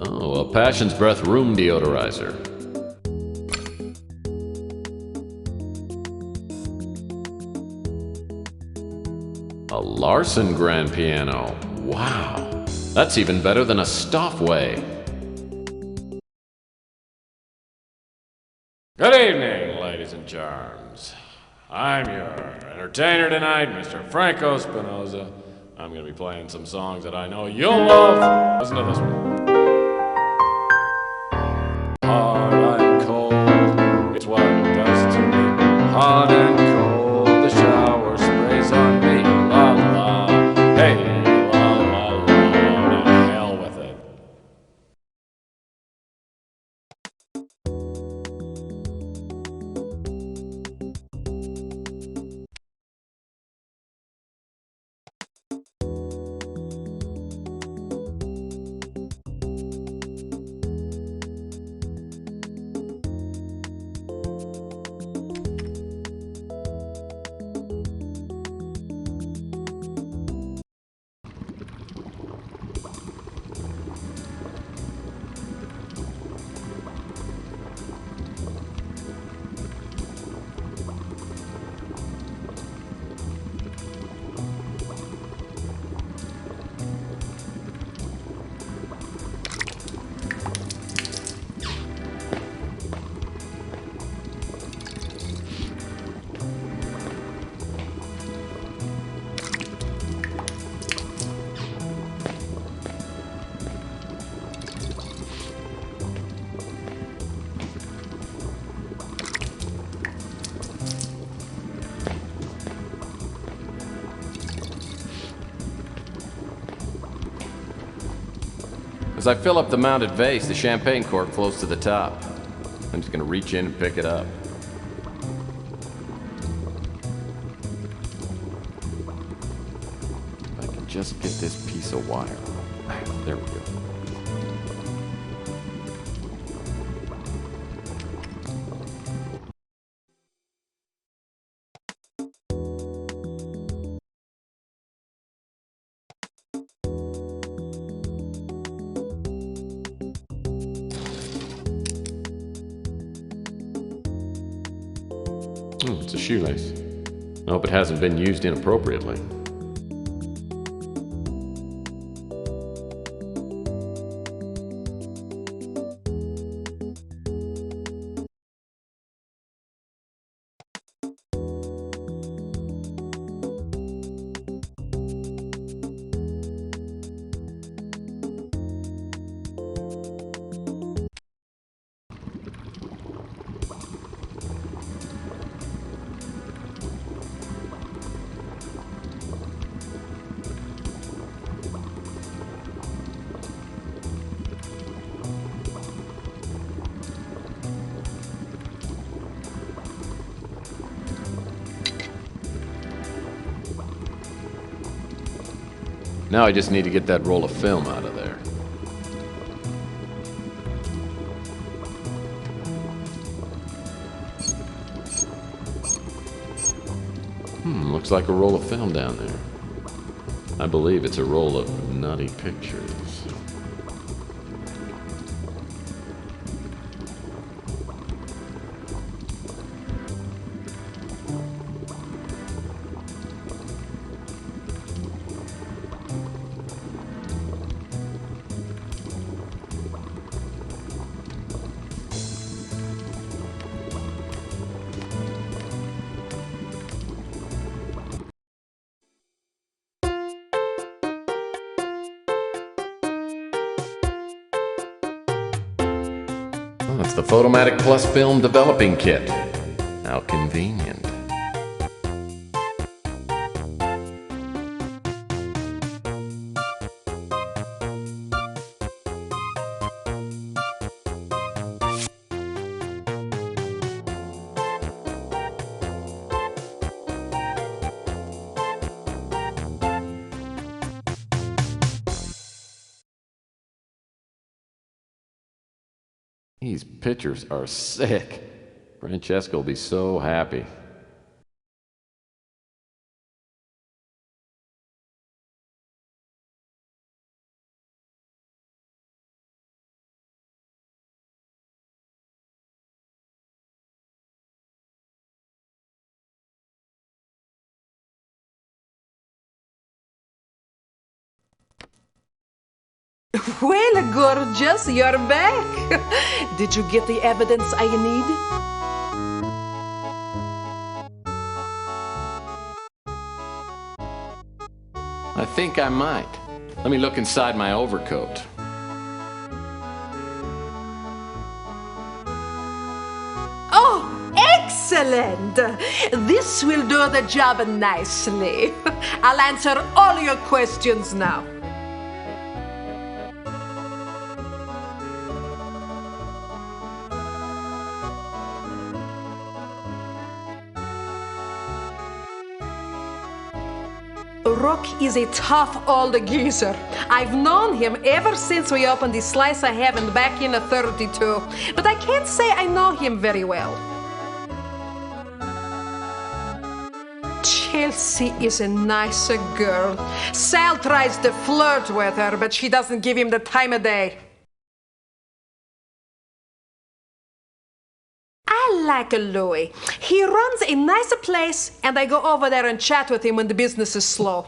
Oh, a Passion's Breath room deodorizer. A Larson grand piano. Wow, that's even better than a Stoffway. Good evening, ladies and charms. I'm your entertainer tonight, Mr. Franco Spinoza. I'm going to be playing some songs that I know you'll love. Listen to this one. Hard and cold, it's what it does to me. Hot and cold, the shower sprays on me. La la, hey, la la la, to hell with it. As I fill up the mounted vase, the champagne cork floats to the top. I'm just gonna reach in and pick it up. If I can just get this piece of wire. There we go. It's a shoelace. I hope it hasn't been used inappropriately. Now I just need to get that roll of film out of there. Looks like a roll of film down there. I believe it's a roll of nutty pictures. Oh, it's the Photomatic Plus Film Developing Kit. How convenient. These pictures are sick. Francesca will be so happy. Well, gorgeous, you're back. Did you get the evidence I need? I think I might. Let me look inside my overcoat. Oh, excellent! This will do the job nicely. I'll answer all your questions now. Rook is a tough old geezer. I've known him ever since we opened the slice of heaven back in '32, but I can't say I know him very well. Chelsea is a nicer girl. Sal tries to flirt with her, but she doesn't give him the time of day. I like Louis. He runs a nicer place, and I go over there and chat with him when the business is slow.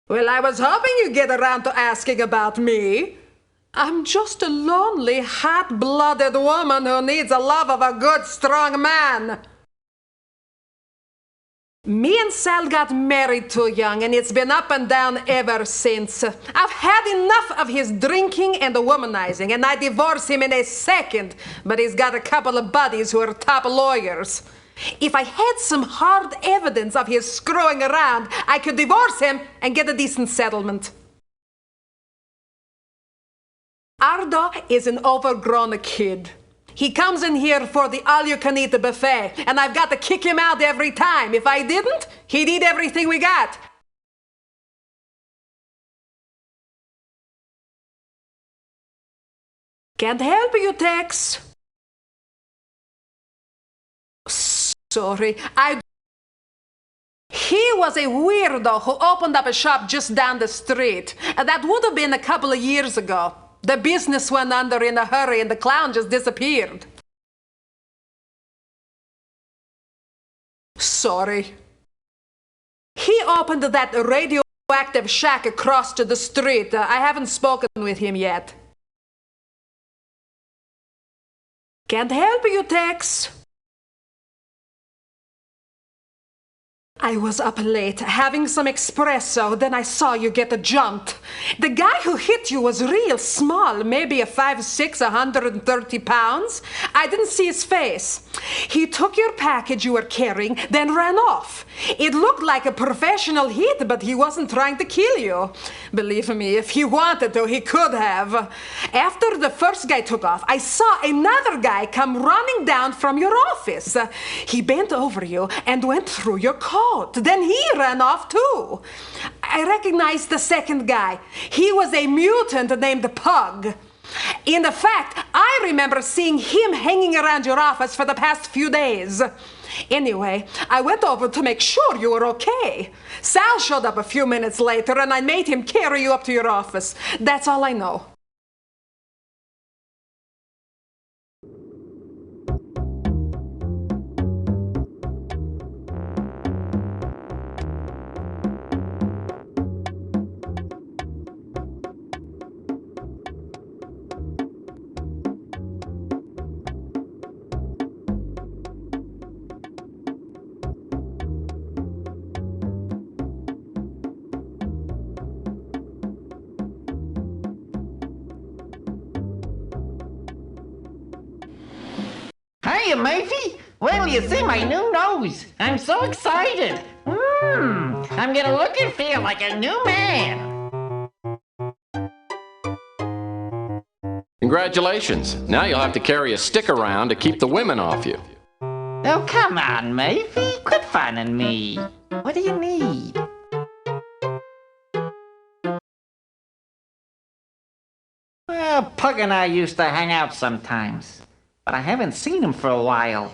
Well, I was hoping you'd get around to asking about me. I'm just a lonely, hot-blooded woman who needs the love of a good, strong man. Me and Sal got married too young, and it's been up and down ever since. I've had enough of his drinking and the womanizing, and I'd divorce him in a second, but he's got a couple of buddies who are top lawyers. If I had some hard evidence of his screwing around, I could divorce him and get a decent settlement. Ardo is an overgrown kid. He comes in here for the all-you-can-eat buffet, and I've got to kick him out every time. If I didn't, he'd eat everything we got. Can't help you, Tex. Sorry, He was a weirdo who opened up a shop just down the street. That would have been a couple of years ago. The business went under in a hurry and the clown just disappeared. Sorry. He opened that radioactive shack across to the street. I haven't spoken with him yet. Can't help you, Tex. I was up late, having some espresso, then I saw you get jumped. The guy who hit you was real small, maybe a 5'6", 130 pounds. I didn't see his face. He took your package you were carrying, then ran off. It looked like a professional hit, but he wasn't trying to kill you. Believe me, if he wanted to, he could have. After the first guy took off, I saw another guy come running down from your office. He bent over you and went through your coat. Then he ran off too. I recognized the second guy. He was a mutant named Pug. In fact, I remember seeing him hanging around your office for the past few days. Anyway, I went over to make sure you were okay. Sal showed up a few minutes later and I made him carry you up to your office. That's all I know. Hiya, Murphy. Well, you see my new nose. I'm so excited. I'm gonna look and feel like a new man. Congratulations. Now you'll have to carry a stick around to keep the women off you. Oh, come on, Murphy. Quit funning me. What do you need? Well, Pug and I used to hang out sometimes, but I haven't seen him for a while.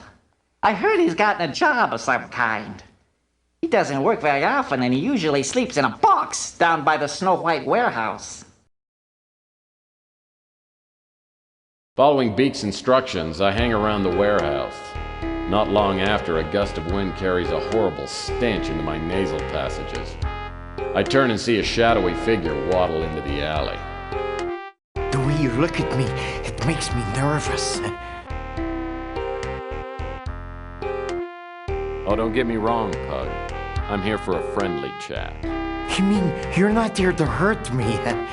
I heard he's gotten a job of some kind. He doesn't work very often, and he usually sleeps in a box down by the Snow White warehouse. Following Beak's instructions, I hang around the warehouse. Not long after, a gust of wind carries a horrible stench into my nasal passages. I turn and see a shadowy figure waddle into the alley. The way you look at me, it makes me nervous. Oh, don't get me wrong, Pug. I'm here for a friendly chat. You mean you're not there to hurt me? Now,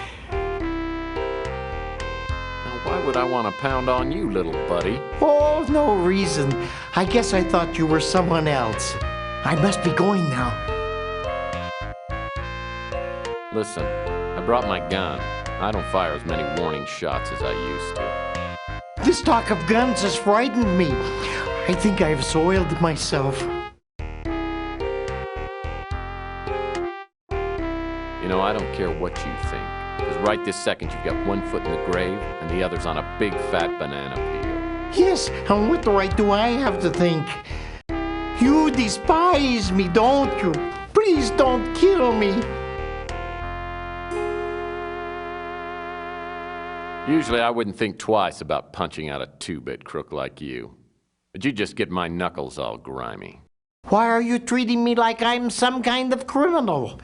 why would I want to pound on you, little buddy? Oh, no reason. I guess I thought you were someone else. I must be going now. Listen, I brought my gun. I don't fire as many warning shots as I used to. This talk of guns has frightened me. I think I've soiled myself. You know, I don't care what you think, because right this second you've got one foot in the grave and the other's on a big fat banana peel. Yes, and what right do I have to think? You despise me, don't you? Please don't kill me. Usually I wouldn't think twice about punching out a two-bit crook like you. But you just get my knuckles all grimy. Why are you treating me like I'm some kind of criminal?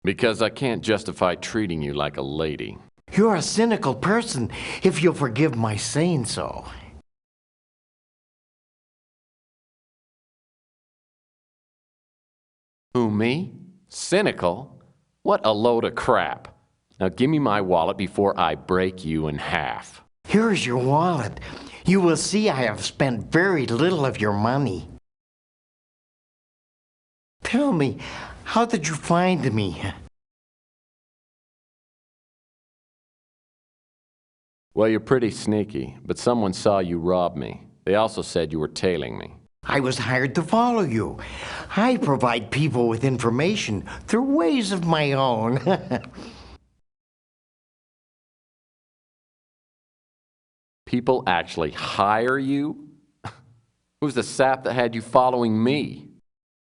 Because I can't justify treating you like a lady. You're a cynical person, if you'll forgive my saying so. Who, me? Cynical? What a load of crap. Now give me my wallet before I break you in half. Here's your wallet. You will see I have spent very little of your money. Tell me, how did you find me? Well, you're pretty sneaky, but someone saw you rob me. They also said you were tailing me. I was hired to follow you. I provide people with information through ways of my own. People actually hire you? Who's the sap that had you following me?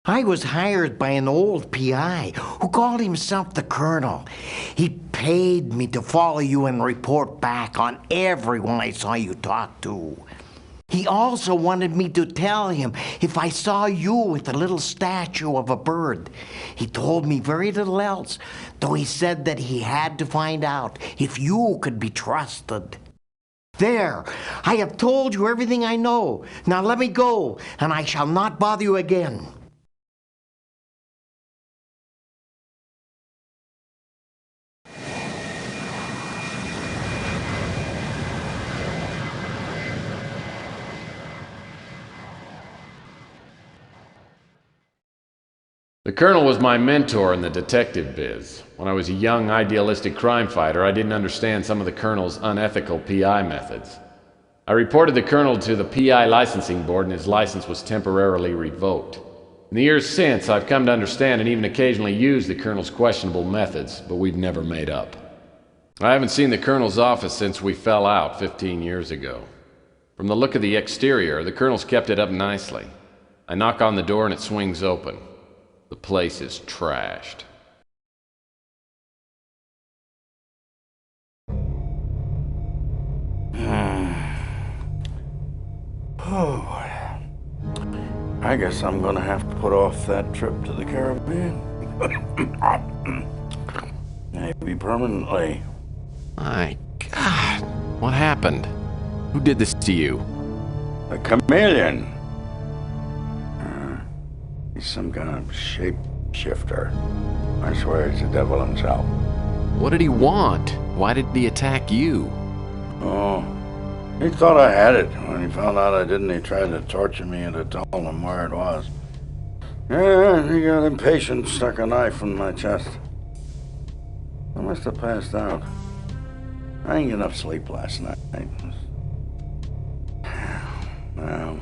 I was hired by an old PI who called himself the Colonel. He paid me to follow you and report back on everyone I saw you talk to. He also wanted me to tell him if I saw you with the little statue of a bird. He told me very little else, though he said that he had to find out if you could be trusted. There, I have told you everything I know. Now let me go, and I shall not bother you again. The Colonel was my mentor in the detective biz. When I was a young, idealistic crime fighter, I didn't understand some of the Colonel's unethical PI methods. I reported the Colonel to the PI licensing board, and his license was temporarily revoked. In the years since, I've come to understand and even occasionally use the Colonel's questionable methods, but we've never made up. I haven't seen the Colonel's office since we fell out 15 years ago. From the look of the exterior, the Colonel's kept it up nicely. I knock on the door and it swings open. The place is trashed. Oh, I guess I'm gonna have to put off that trip to the Caribbean. Maybe permanently. My God, what happened? Who did this to you? A chameleon. He's some kind of shapeshifter. I swear he's the devil himself. What did he want? Why did he attack you? Oh, he thought I had it. When he found out I didn't, he tried to torture me into telling him where it was. Yeah, he got impatient, stuck a knife in my chest. I must have passed out. I didn't get enough sleep last night. Now,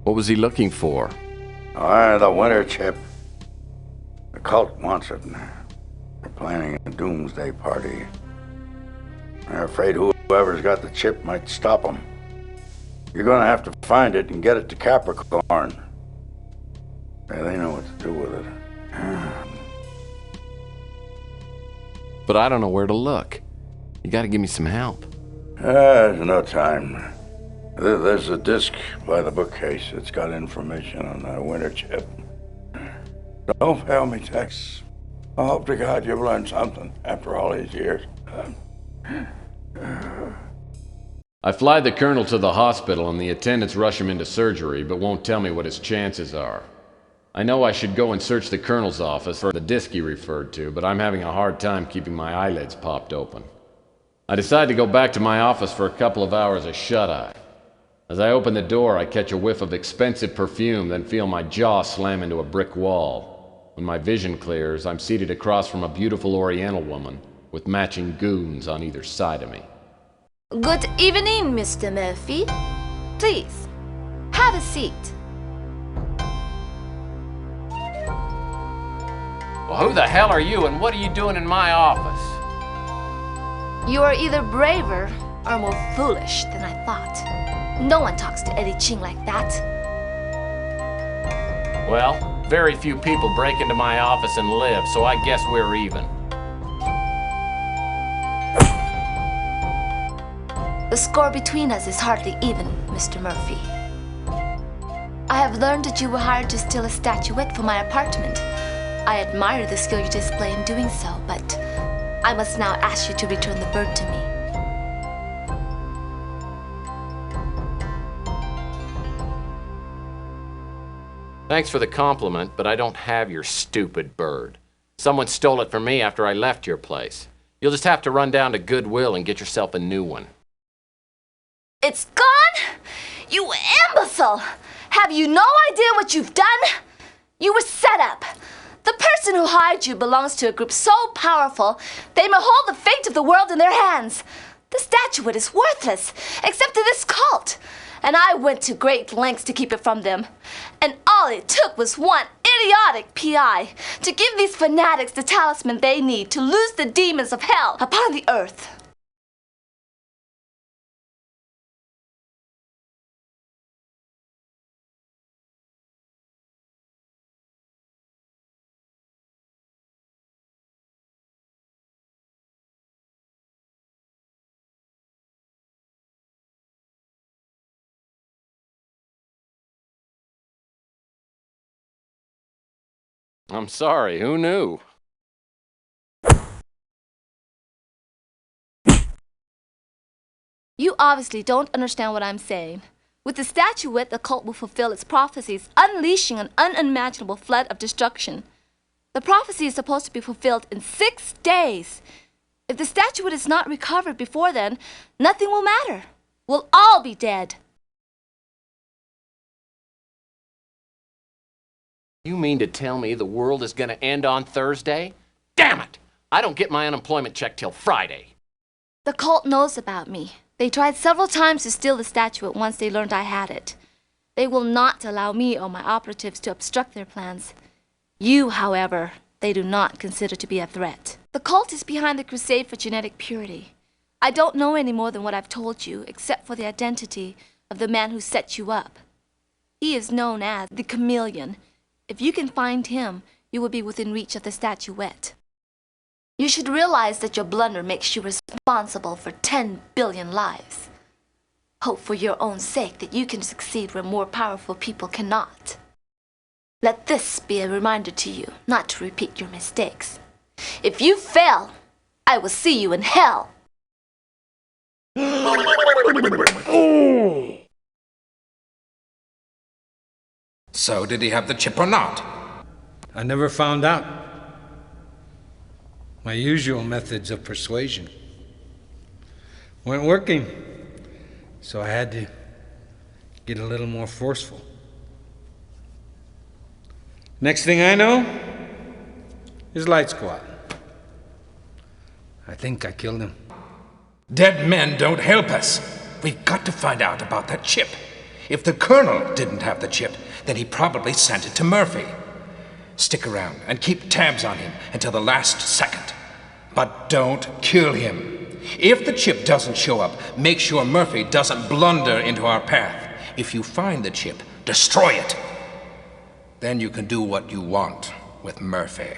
What was he looking for? the winter chip. The cult wants it. They're planning a doomsday party. They're afraid whoever's got the chip might stop them. You're gonna have to find it and get it to Capricorn. Yeah, they know what to do with it. But I don't know where to look. You gotta give me some help. There's no time. There's a disc by the bookcase. It's got information on the winter chip. Don't fail me, Tex. I hope to God you've learned something after all these years. I fly the Colonel to the hospital and the attendants rush him into surgery, but won't tell me what his chances are. I know I should go and search the Colonel's office for the disc he referred to, but I'm having a hard time keeping my eyelids popped open. I decide to go back to my office for a couple of hours of shut-eye. As I open the door, I catch a whiff of expensive perfume, then feel my jaw slam into a brick wall. When my vision clears, I'm seated across from a beautiful Oriental woman with matching goons on either side of me. Good evening, Mr. Murphy. Please, have a seat. Well, who the hell are you and what are you doing in my office? You are either braver or more foolish than I thought. No one talks to Eddie Ching like that. Well, very few people break into my office and live, so I guess we're even. The score between us is hardly even, Mr. Murphy. I have learned that you were hired to steal a statuette for my apartment. I admire the skill you display in doing so, but I must now ask you to return the bird to me. Thanks for the compliment, but I don't have your stupid bird. Someone stole it from me after I left your place. You'll just have to run down to Goodwill and get yourself a new one. It's gone? You imbecile! Have you no idea what you've done? You were set up. The person who hired you belongs to a group so powerful, they may hold the fate of the world in their hands. The statuette is worthless, except to this cult. And I went to great lengths to keep it from them. And all it took was one idiotic PI to give these fanatics the talisman they need to loose the demons of hell upon the earth. I'm sorry, who knew? You obviously don't understand what I'm saying. With the statuette, the cult will fulfill its prophecies, unleashing an unimaginable flood of destruction. The prophecy is supposed to be fulfilled in 6 days. If the statuette is not recovered before then, nothing will matter. We'll all be dead. You mean to tell me the world is gonna end on Thursday? Damn it! I don't get my unemployment check till Friday. The cult knows about me. They tried several times to steal the statuette once they learned I had it. They will not allow me or my operatives to obstruct their plans. You, however, they do not consider to be a threat. The cult is behind the crusade for genetic purity. I don't know any more than what I've told you, except for the identity of the man who set you up. He is known as the Chameleon. If you can find him, you will be within reach of the statuette. You should realize that your blunder makes you responsible for 10 billion lives. Hope for your own sake that you can succeed where more powerful people cannot. Let this be a reminder to you not to repeat your mistakes. If you fail, I will see you in hell. So, did he have the chip or not? I never found out. My usual methods of persuasion weren't working, so I had to get a little more forceful. Next thing I know, his lights go out. I think I killed him. Dead men don't help us. We've got to find out about that chip. If the Colonel didn't have the chip, then he probably sent it to Murphy. Stick around and keep tabs on him until the last second. But don't kill him. If the chip doesn't show up, make sure Murphy doesn't blunder into our path. If you find the chip, destroy it. Then you can do what you want with Murphy.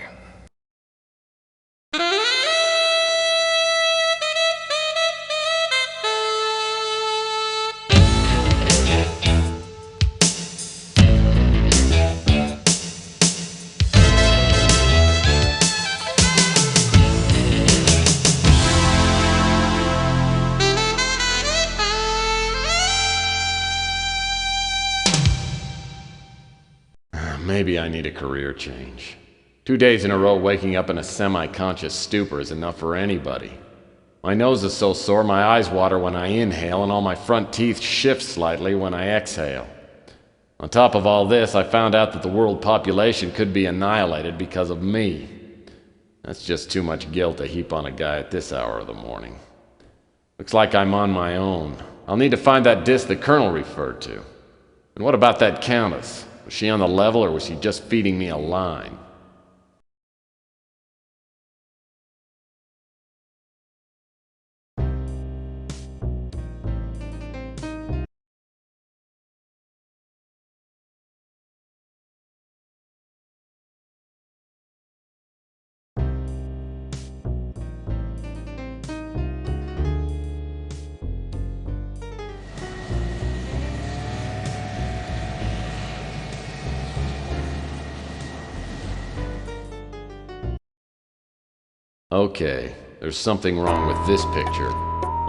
Maybe I need a career change. 2 days in a row waking up in a semi-conscious stupor is enough for anybody. My nose is so sore my eyes water when I inhale and all my front teeth shift slightly when I exhale. On top of all this, I found out that the world population could be annihilated because of me. That's just too much guilt to heap on a guy at this hour of the morning. Looks like I'm on my own. I'll need to find that disc the Colonel referred to. And what about that Countess? Was she on the level, or was she just feeding me a line? Okay, there's something wrong with this picture.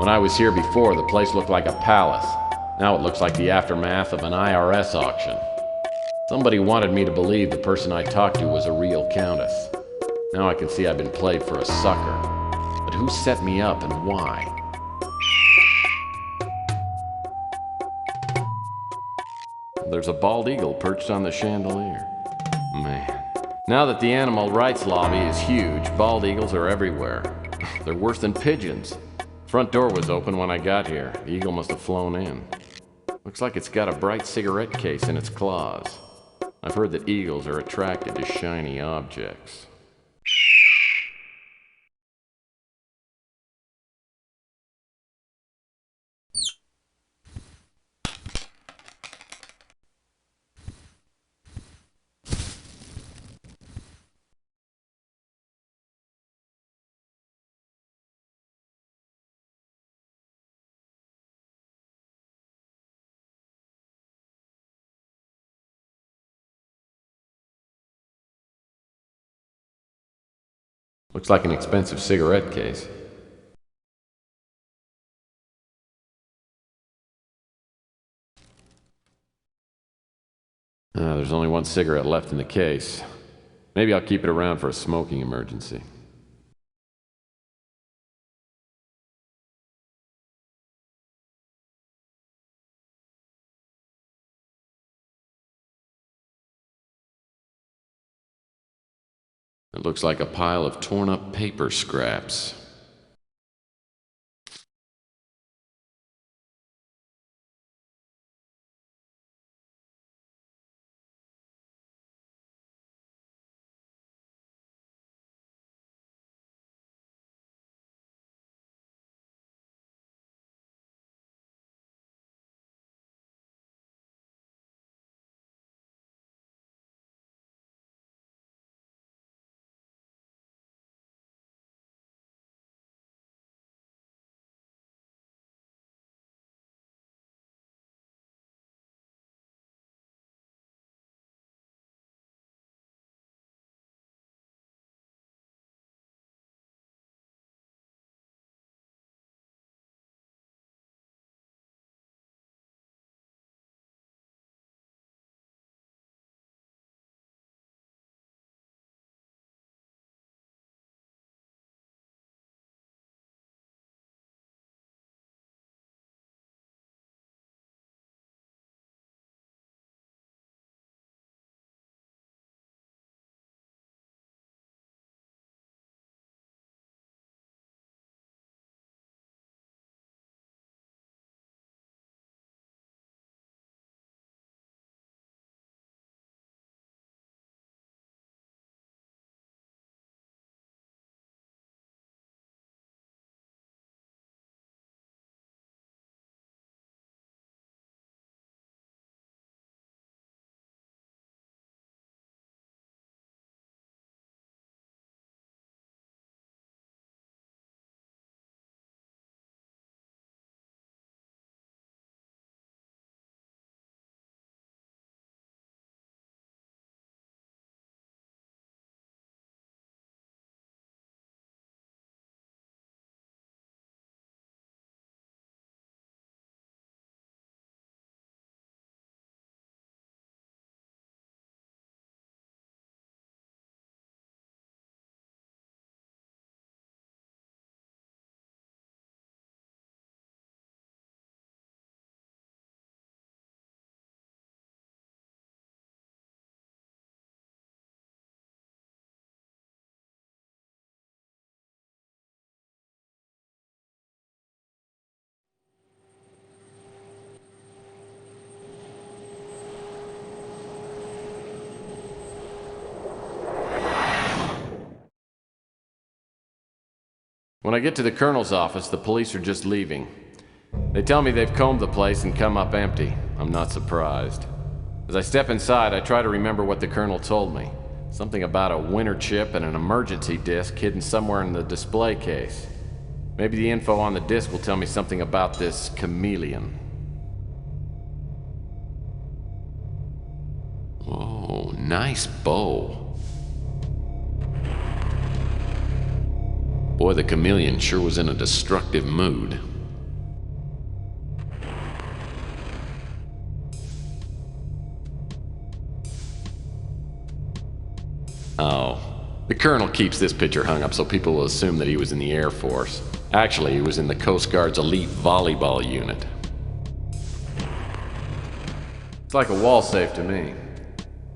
When I was here before, the place looked like a palace. Now it looks like the aftermath of an IRS auction. Somebody wanted me to believe the person I talked to was a real countess. Now I can see I've been played for a sucker. But who set me up and why? There's a bald eagle perched on the chandelier. Man. Now that the animal rights lobby is huge, bald eagles are everywhere. They're worse than pigeons. Front door was open when I got here. The eagle must have flown in. Looks like it's got a bright cigarette case in its claws. I've heard that eagles are attracted to shiny objects. Looks like an expensive cigarette case. There's only one cigarette left in the case. Maybe I'll keep it around for a smoking emergency. It looks like a pile of torn-up paper scraps. When I get to the colonel's office, the police are just leaving. They tell me they've combed the place and come up empty. I'm not surprised. As I step inside, I try to remember what the colonel told me. Something about a winter chip and an emergency disc hidden somewhere in the display case. Maybe the info on the disc will tell me something about this chameleon. Oh, nice bow. Boy, the chameleon sure was in a destructive mood. Oh, the colonel keeps this picture hung up so people will assume that he was in the Air Force. Actually, he was in the Coast Guard's elite volleyball unit. It's like a wall safe to me.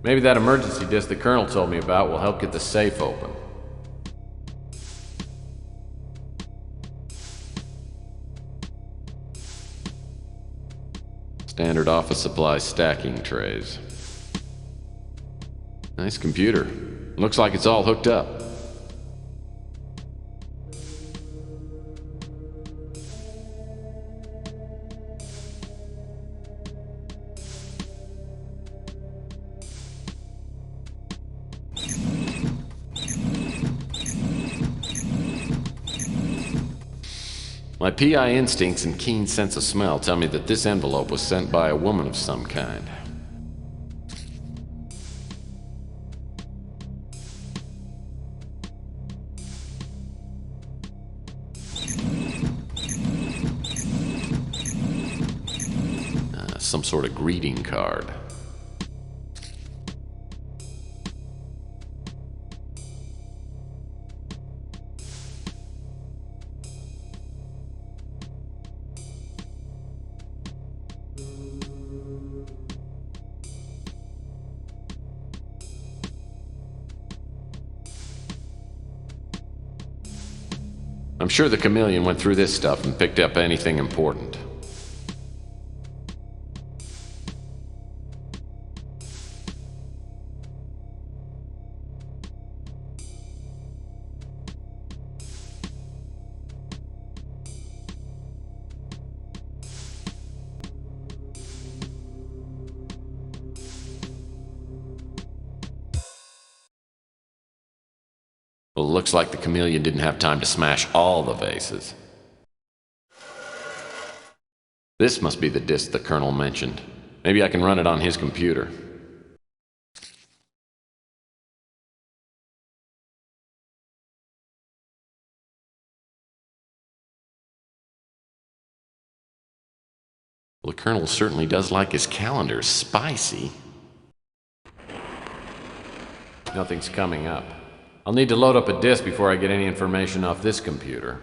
Maybe that emergency disc the Colonel told me about will help get the safe open. Standard office supply stacking trays. Nice computer. Looks like it's all hooked up. My PI instincts and keen sense of smell tell me that this envelope was sent by a woman of some kind. Some sort of greeting card. I'm sure the chameleon went through this stuff and picked up anything important. Well, it looks like the chameleon didn't have time to smash all the vases. This must be the disc the Colonel mentioned. Maybe I can run it on his computer. Well, the Colonel certainly does like his calendar spicy. Nothing's coming up. I'll need to load up a disk before I get any information off this computer.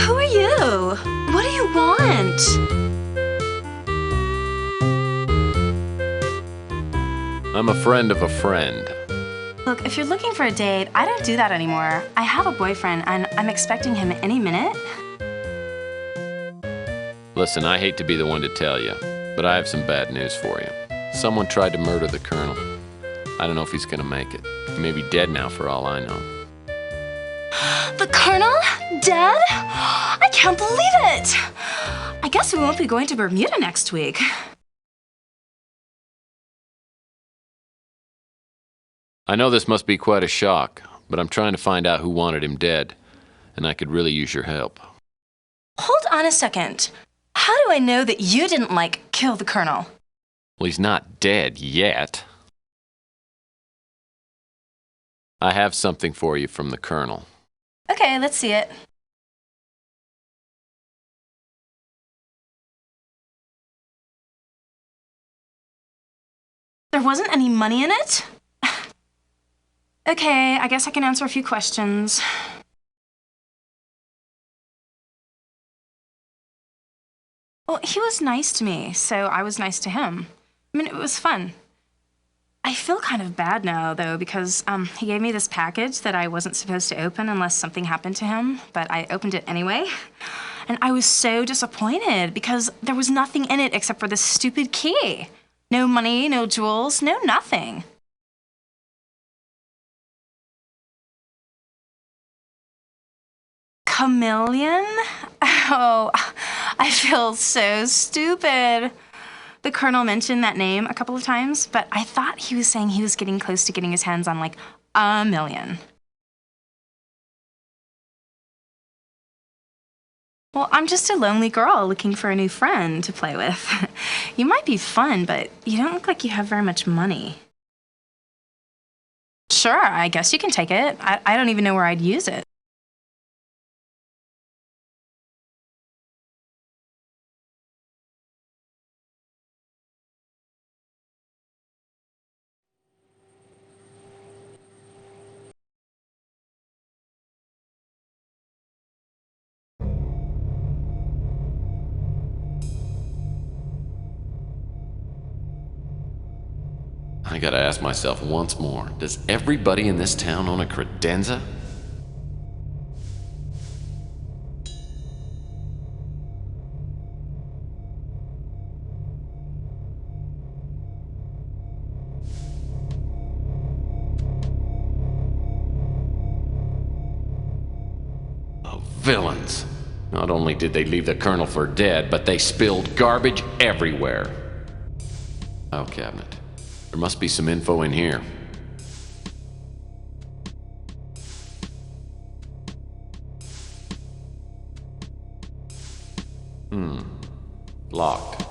Who are you? What do you want? date? I'm a friend of a friend. Look, if you're looking for a date, I don't do that anymore. I have a boyfriend, and I'm expecting him any minute. Listen, I hate to be the one to tell you, but I have some bad news for you. Someone tried to murder the Colonel. I don't know if he's gonna make it. He may be dead now for all I know. The Colonel? Dead? I can't believe it! I guess we won't be going to Bermuda next week. I know this must be quite a shock, but I'm trying to find out who wanted him dead, and I could really use your help. Hold on a second. How do I know that you didn't, kill the Colonel? Well, he's not dead yet. I have something for you from the Colonel. Okay, let's see it. There wasn't any money in it? Okay, I guess I can answer a few questions. Well, he was nice to me, so I was nice to him. I mean, it was fun. I feel kind of bad now, though, because he gave me this package that I wasn't supposed to open unless something happened to him, but I opened it anyway. And I was so disappointed because there was nothing in it except for this stupid key. No money, no jewels, no nothing. Chameleon? Oh, I feel so stupid. The Colonel mentioned that name a couple of times, but I thought he was saying he was getting close to getting his hands on $1 million. Well, I'm just a lonely girl looking for a new friend to play with. You might be fun, but you don't look like you have very much money. Sure, I guess you can take it. I don't even know where I'd use it. I gotta ask myself once more, does everybody in this town own a credenza? Oh, villains. Not only did they leave the Colonel for dead, but they spilled garbage everywhere. Oh, cabinet. There must be some info in here. Locked.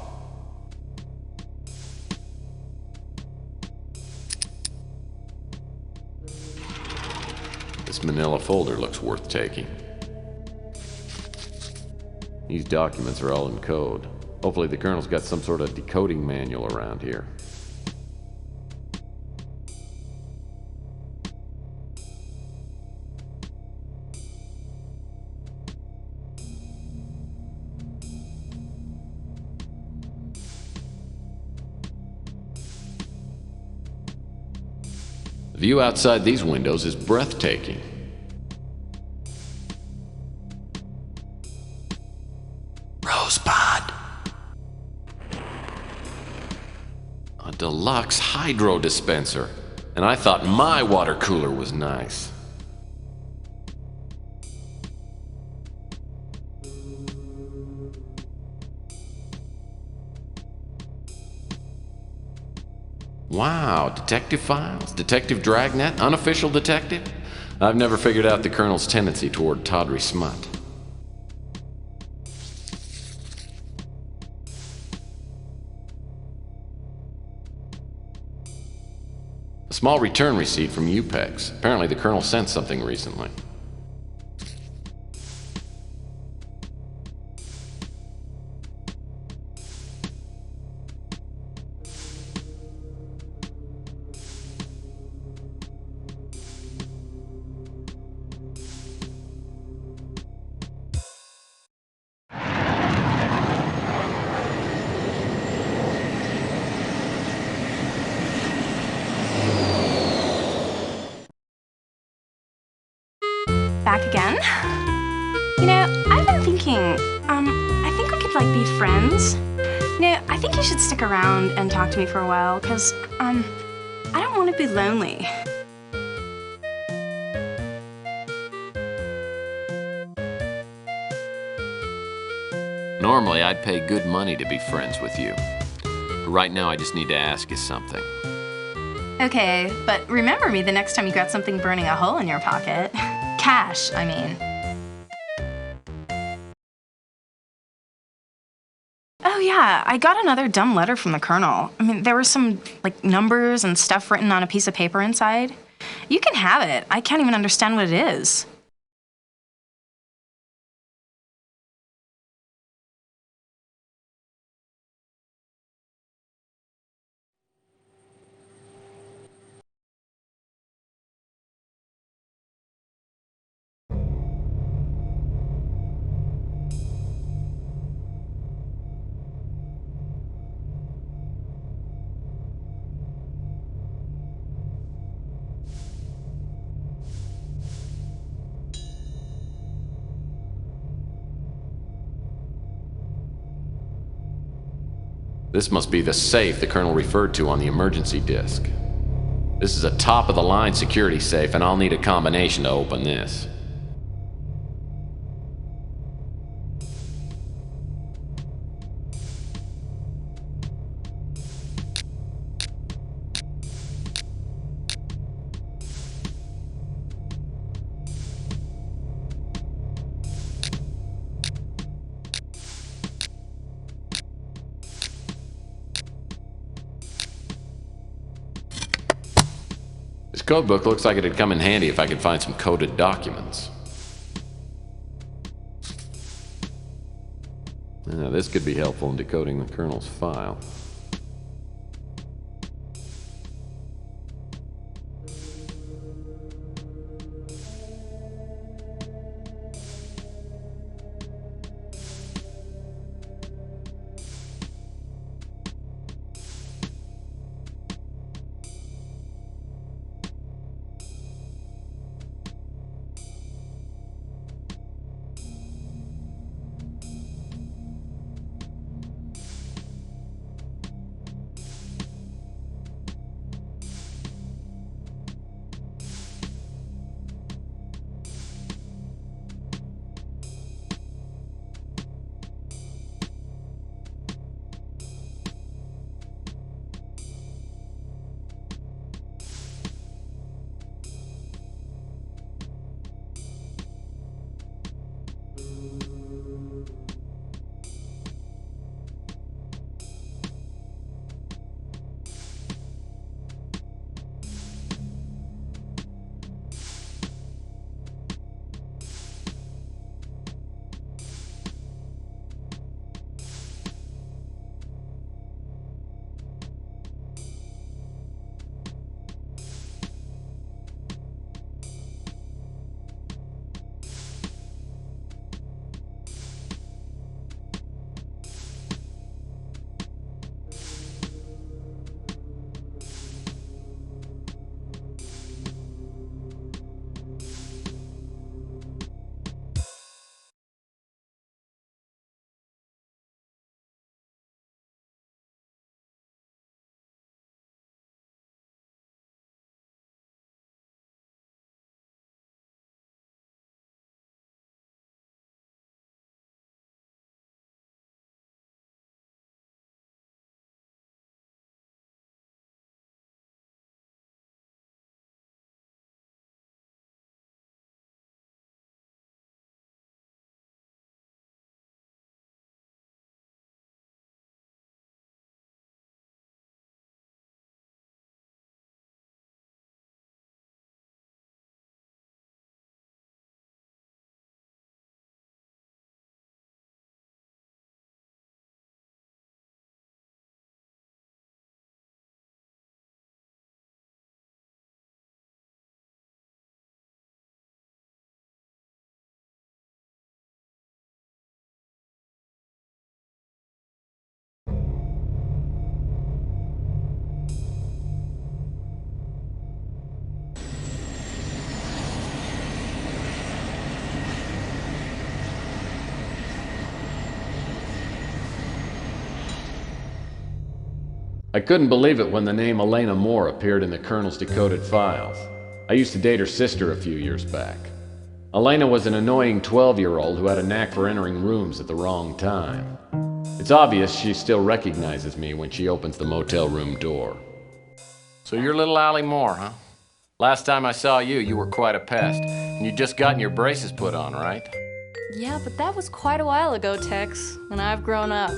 This manila folder looks worth taking. These documents are all in code. Hopefully the Colonel's got some sort of decoding manual around here. The view outside these windows is breathtaking. Rosebud. A deluxe hydro dispenser. And I thought my water cooler was nice. Wow, detective files, detective dragnet, unofficial detective? I've never figured out the Colonel's tendency toward tawdry smut. A small return receipt from UPEX. Apparently the Colonel sent something recently. fun. You know, I've been thinking, I think we could, like, be friends. You know, I think you should stick around and talk to me for a while, because, I don't want to be lonely. Normally, I'd pay good money to be friends with you. But right now, I just need to ask you something. Okay, but remember me the next time you got something burning a hole in your pocket. Cash, I mean. Oh yeah, I got another dumb letter from the Colonel. I mean, there were some, like, numbers and stuff written on a piece of paper inside. You can have it. I can't even understand what it is. This must be the safe the Colonel referred to on the emergency disc. This is a top-of-the-line security safe, and I'll need a combination to open this. This codebook looks like it'd come in handy if I could find some coded documents. Now, this could be helpful in decoding the Colonel's file. I couldn't believe it when the name Elena Moore appeared in the Colonel's decoded files. I used to date her sister a few years back. Elena was an annoying 12-year-old who had a knack for entering rooms at the wrong time. It's obvious she still recognizes me when she opens the motel room door. So you're little Allie Moore, huh? Last time I saw you, you were quite a pest, and you'd just gotten your braces put on, right? Yeah, but that was quite a while ago, Tex, and I've grown up.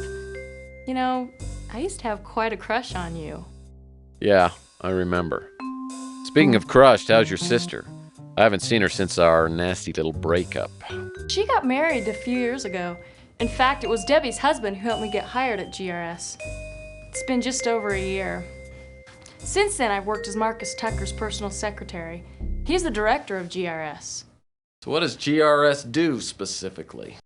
You know, I used to have quite a crush on you. Yeah, I remember. Speaking of crushed, how's your sister? I haven't seen her since our nasty little breakup. She got married a few years ago. In fact, it was Debbie's husband who helped me get hired at GRS. It's been just over a year. Since then, I've worked as Marcus Tucker's personal secretary. He's the director of GRS. So what does GRS do specifically?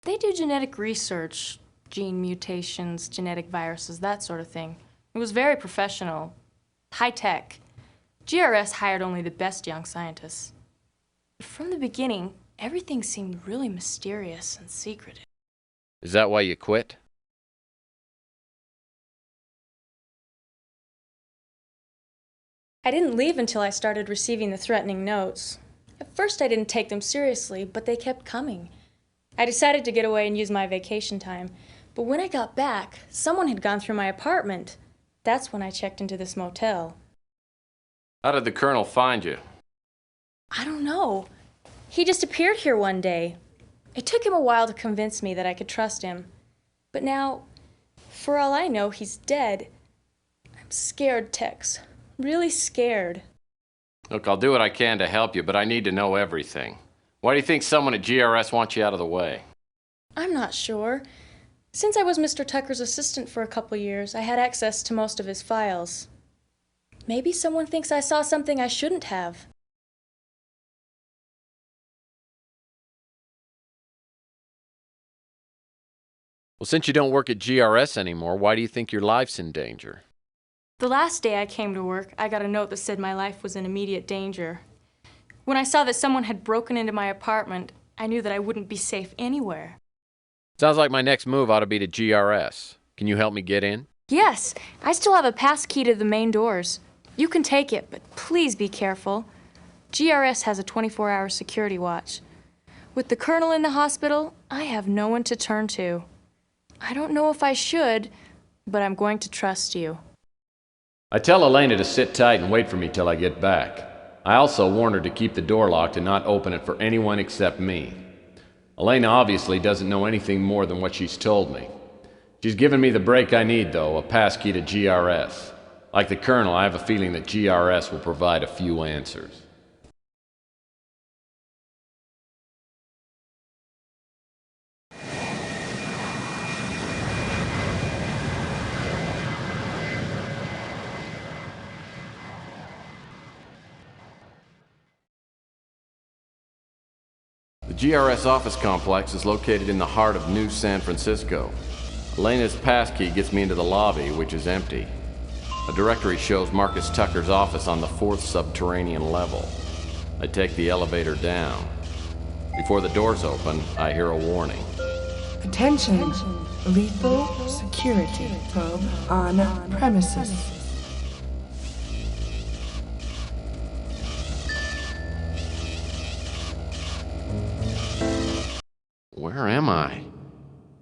They do genetic research, gene mutations, genetic viruses, that sort of thing. It was very professional, high-tech. GRS hired only the best young scientists. But from the beginning, everything seemed really mysterious and secretive. Is that why you quit? I didn't leave until I started receiving the threatening notes. At first I didn't take them seriously, but they kept coming. I decided to get away and use my vacation time, but when I got back, someone had gone through my apartment. That's when I checked into this motel. How did the Colonel find you? I don't know. He just appeared here one day. It took him a while to convince me that I could trust him. But now, for all I know, he's dead. I'm scared, Tex. Really scared. Look, I'll do what I can to help you, but I need to know everything. Why do you think someone at GRS wants you out of the way? I'm not sure. Since I was Mr. Tucker's assistant for a couple years, I had access to most of his files. Maybe someone thinks I saw something I shouldn't have. Well, since you don't work at GRS anymore, why do you think your life's in danger? The last day I came to work, I got a note that said my life was in immediate danger. When I saw that someone had broken into my apartment, I knew that I wouldn't be safe anywhere. Sounds like my next move ought to be to GRS. Can you help me get in? Yes, I still have a pass key to the main doors. You can take it, but please be careful. GRS has a 24-hour security watch. With the Colonel in the hospital, I have no one to turn to. I don't know if I should, but I'm going to trust you. I tell Elena to sit tight and wait for me till I get back. I also warn her to keep the door locked and not open it for anyone except me. Elena obviously doesn't know anything more than what she's told me. She's given me the break I need, though, a pass key to GRS. Like the Colonel, I have a feeling that GRS will provide a few answers. The GRS office complex is located in the heart of New San Francisco. Elena's passkey gets me into the lobby, which is empty. A directory shows Marcus Tucker's office on the 4th subterranean level. I take the elevator down. Before the doors open, I hear a warning. Attention! Lethal security probe on premises. Where am I?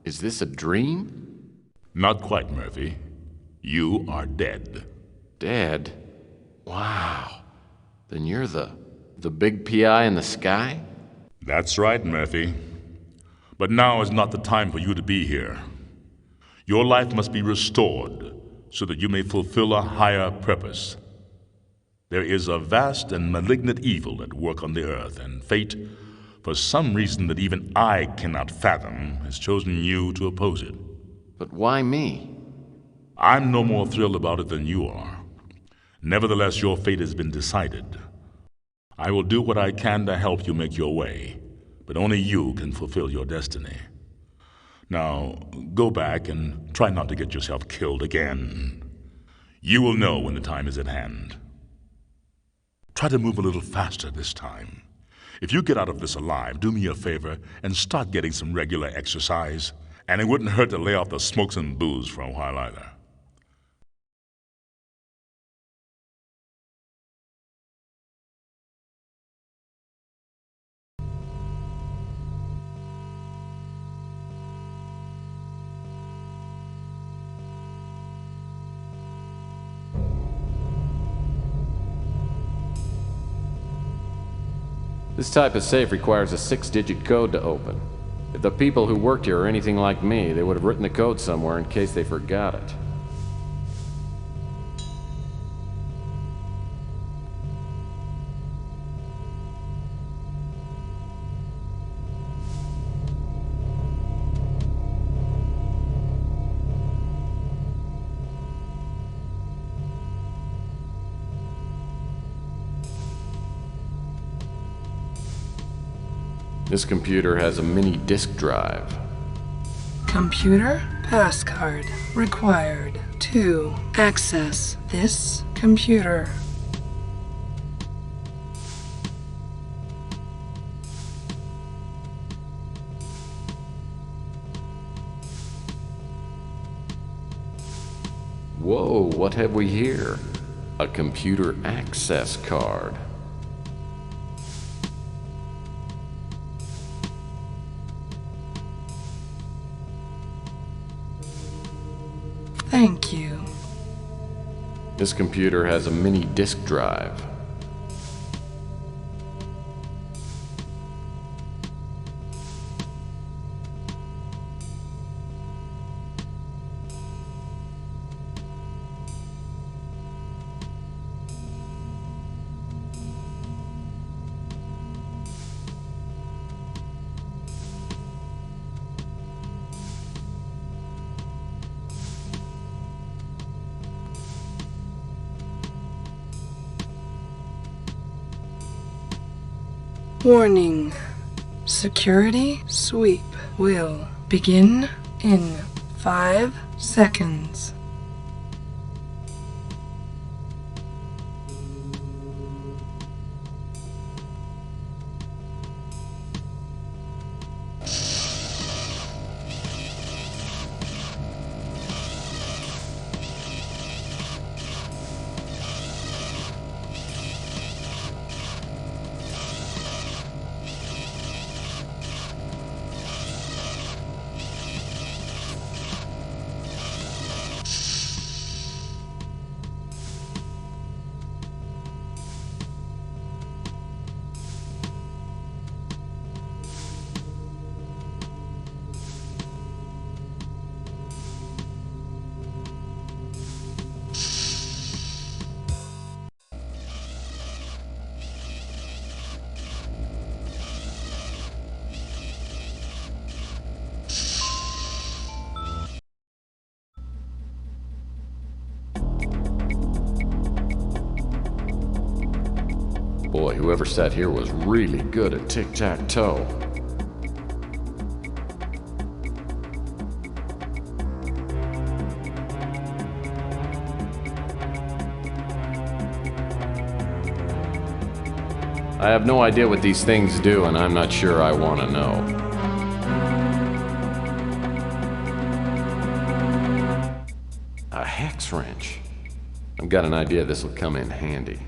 Is this a dream? Not quite, Murphy. You are dead. Dead? Wow. Then you're the big PI in the sky? That's right, Murphy. But now is not the time for you to be here. Your life must be restored so that you may fulfill a higher purpose. There is a vast and malignant evil at work on the earth, and fate, for some reason that even I cannot fathom, has chosen you to oppose it. But why me? I'm no more thrilled about it than you are. Nevertheless, your fate has been decided. I will do what I can to help you make your way, but only you can fulfill your destiny. Now, go back and try not to get yourself killed again. You will know when the time is at hand. Try to move a little faster this time. If you get out of this alive, do me a favor and start getting some regular exercise And it wouldn't hurt to lay off the smokes and booze for a while either. This type of safe requires a 6-digit code to open. If the people who worked here are anything like me, they would have written the code somewhere in case they forgot it. This computer has a mini disk drive. Computer passcode required to access this computer. Whoa, what have we here? A computer access card. Thank you. This computer has a mini disk drive. Warning. Security sweep will begin in 5 seconds. Boy, whoever sat here was really good at tic-tac-toe. I have no idea what these things do, and I'm not sure I want to know. A hex wrench. I've got an idea this will come in handy.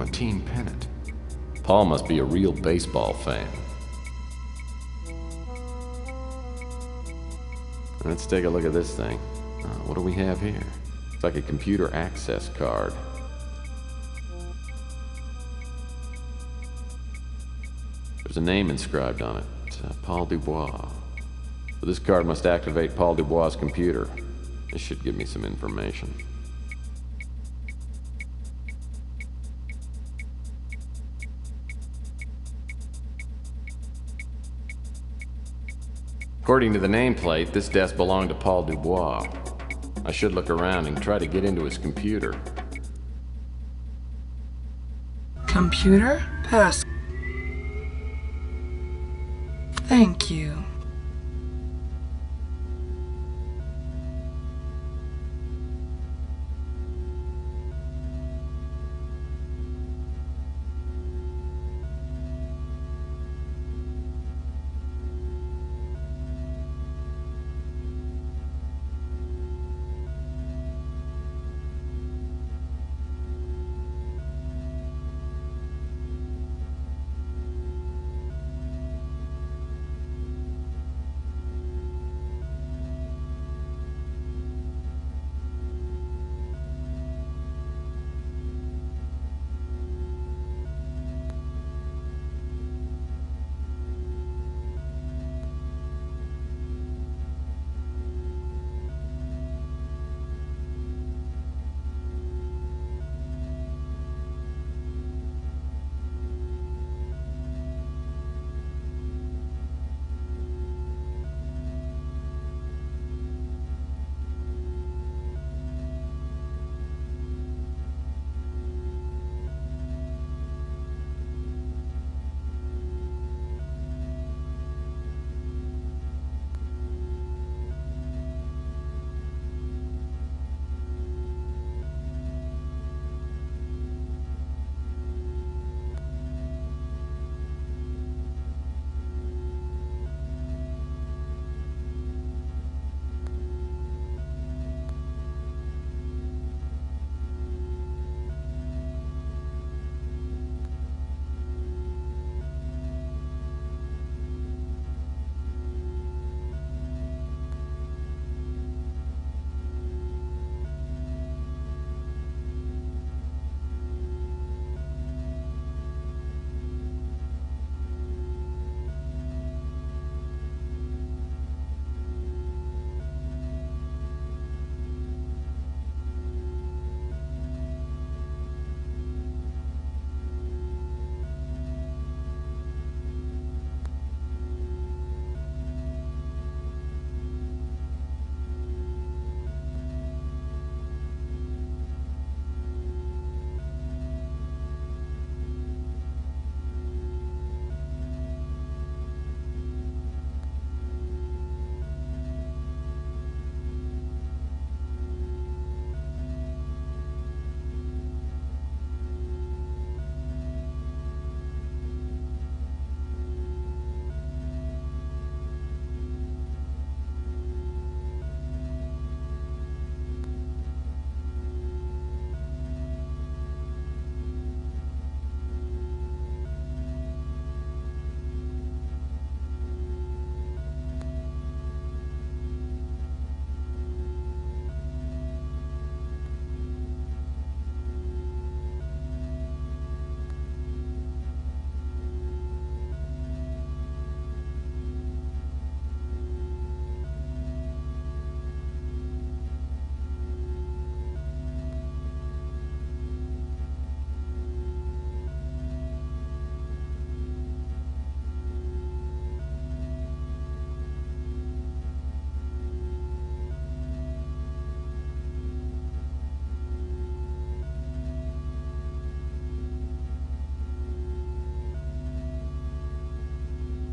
A team pennant. Paul must be a real baseball fan. Let's take a look at this thing. What do we have here? It's like a computer access card. There's a name inscribed on it. Paul Dubois. So this card must activate Paul Dubois' computer. This should give me some information. According to the nameplate, this desk belonged to Paul Dubois. I should look around and try to get into his computer. Computer pass. Thank you.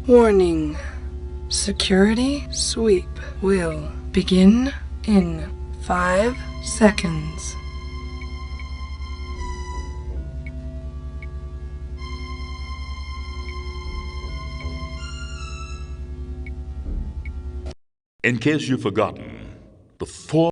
Warning. Security sweep will begin in 5 seconds. In case you've forgotten, the 4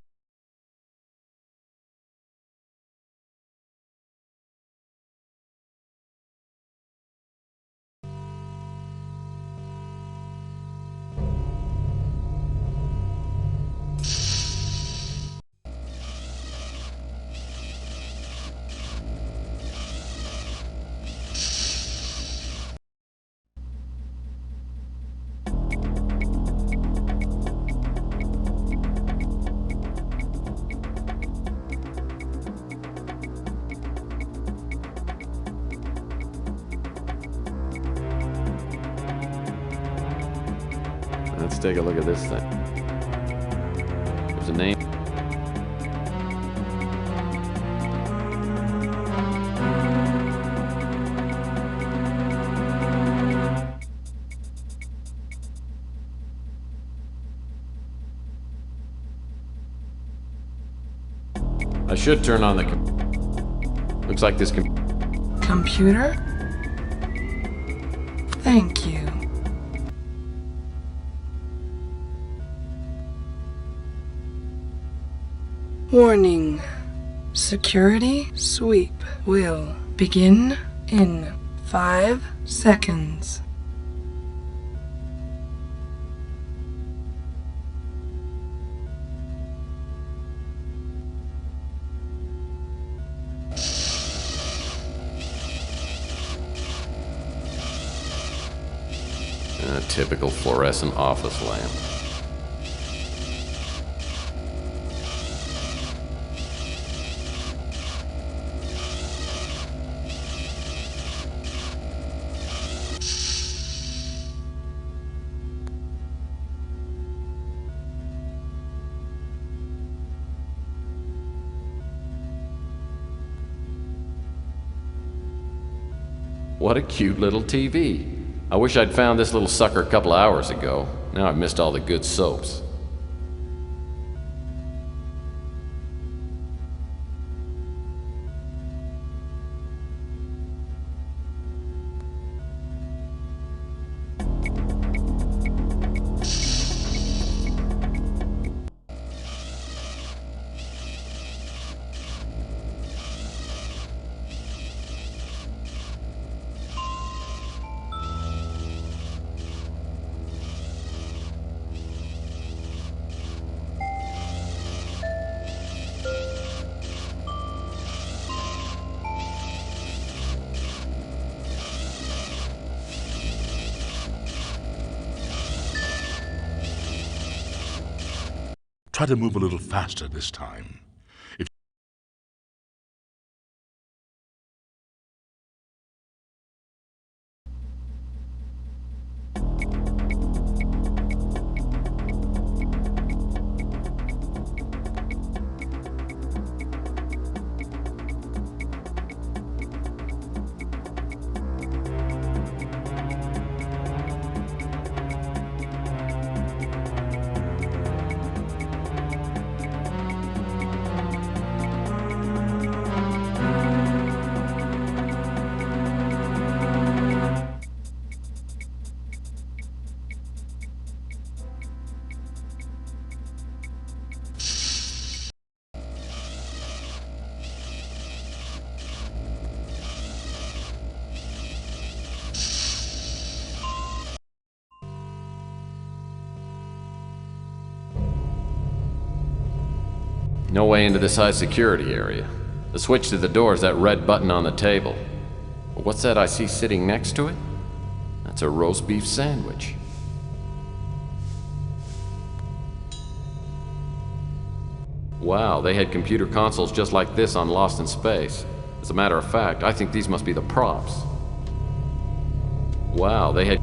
Let's take a look at this thing. There's a name. I should turn on the looks like this Computer? Thank you. Warning. Security sweep will begin in 5 seconds. A typical fluorescent office lamp. What a cute little TV. I wish I'd found this little sucker a couple hours ago. Now I've missed all the good soaps. Try to move a little faster this time. No way into this high security area. The switch to the door is that red button on the table. But what's that I see sitting next to it? That's a roast beef sandwich. Wow, they had computer consoles just like this on Lost in Space. As a matter of fact, I think these must be the props. Wow, they had...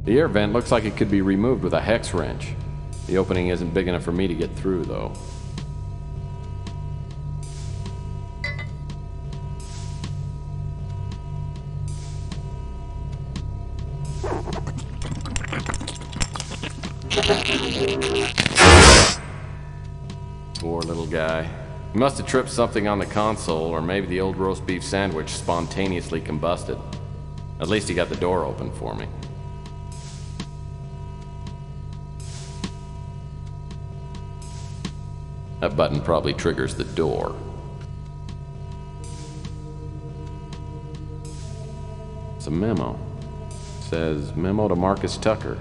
The air vent looks like it could be removed with a hex wrench. The opening isn't big enough for me to get through, though. Poor little guy. He must have tripped something on the console, or maybe the old roast beef sandwich spontaneously combusted. At least he got the door open for me. That button probably triggers the door. It's a memo. It says, memo to Marcus Tucker.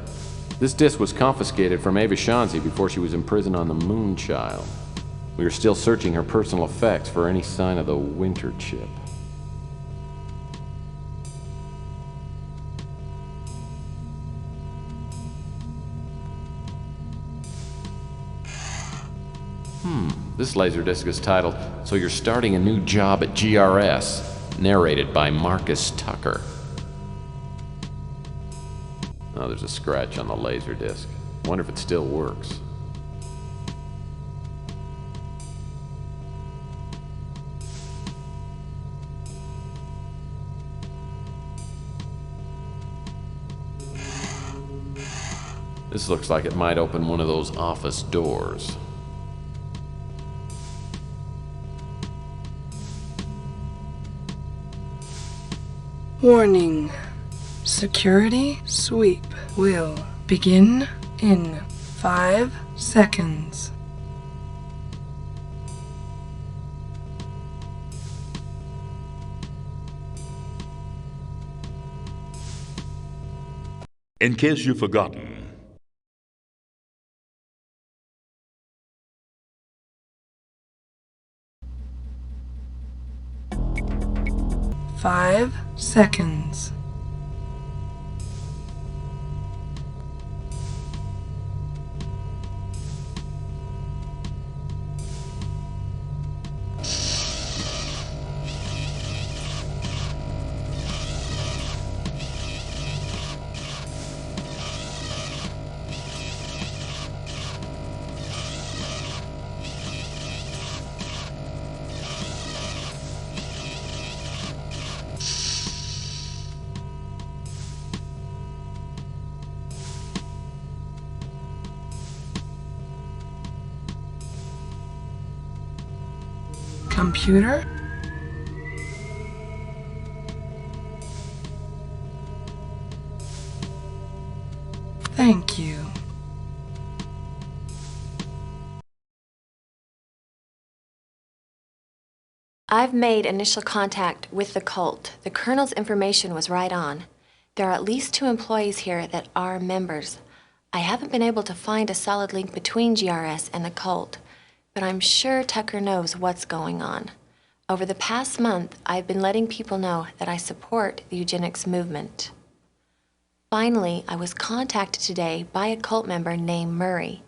This disc was confiscated from Ava Shanzi before she was imprisoned on the Moonchild. We are still searching her personal effects for any sign of the Winter Chip. This laserdisc is titled, So You're Starting a New Job at GRS, narrated by Marcus Tucker. Oh, there's a scratch on the laserdisc. Wonder if it still works. This looks like it might open one of those office doors. Warning. Security sweep will begin in 5 seconds. In case you've forgotten, 5 seconds. Computer? Thank you. I've made initial contact with the cult. The Colonel's information was right on. There are at least 2 employees here that are members. I haven't been able to find a solid link between GRS and the cult, but I'm sure Tucker knows what's going on. Over the past month, I've been letting people know that I support the eugenics movement. Finally, I was contacted today by a cult member named Murray.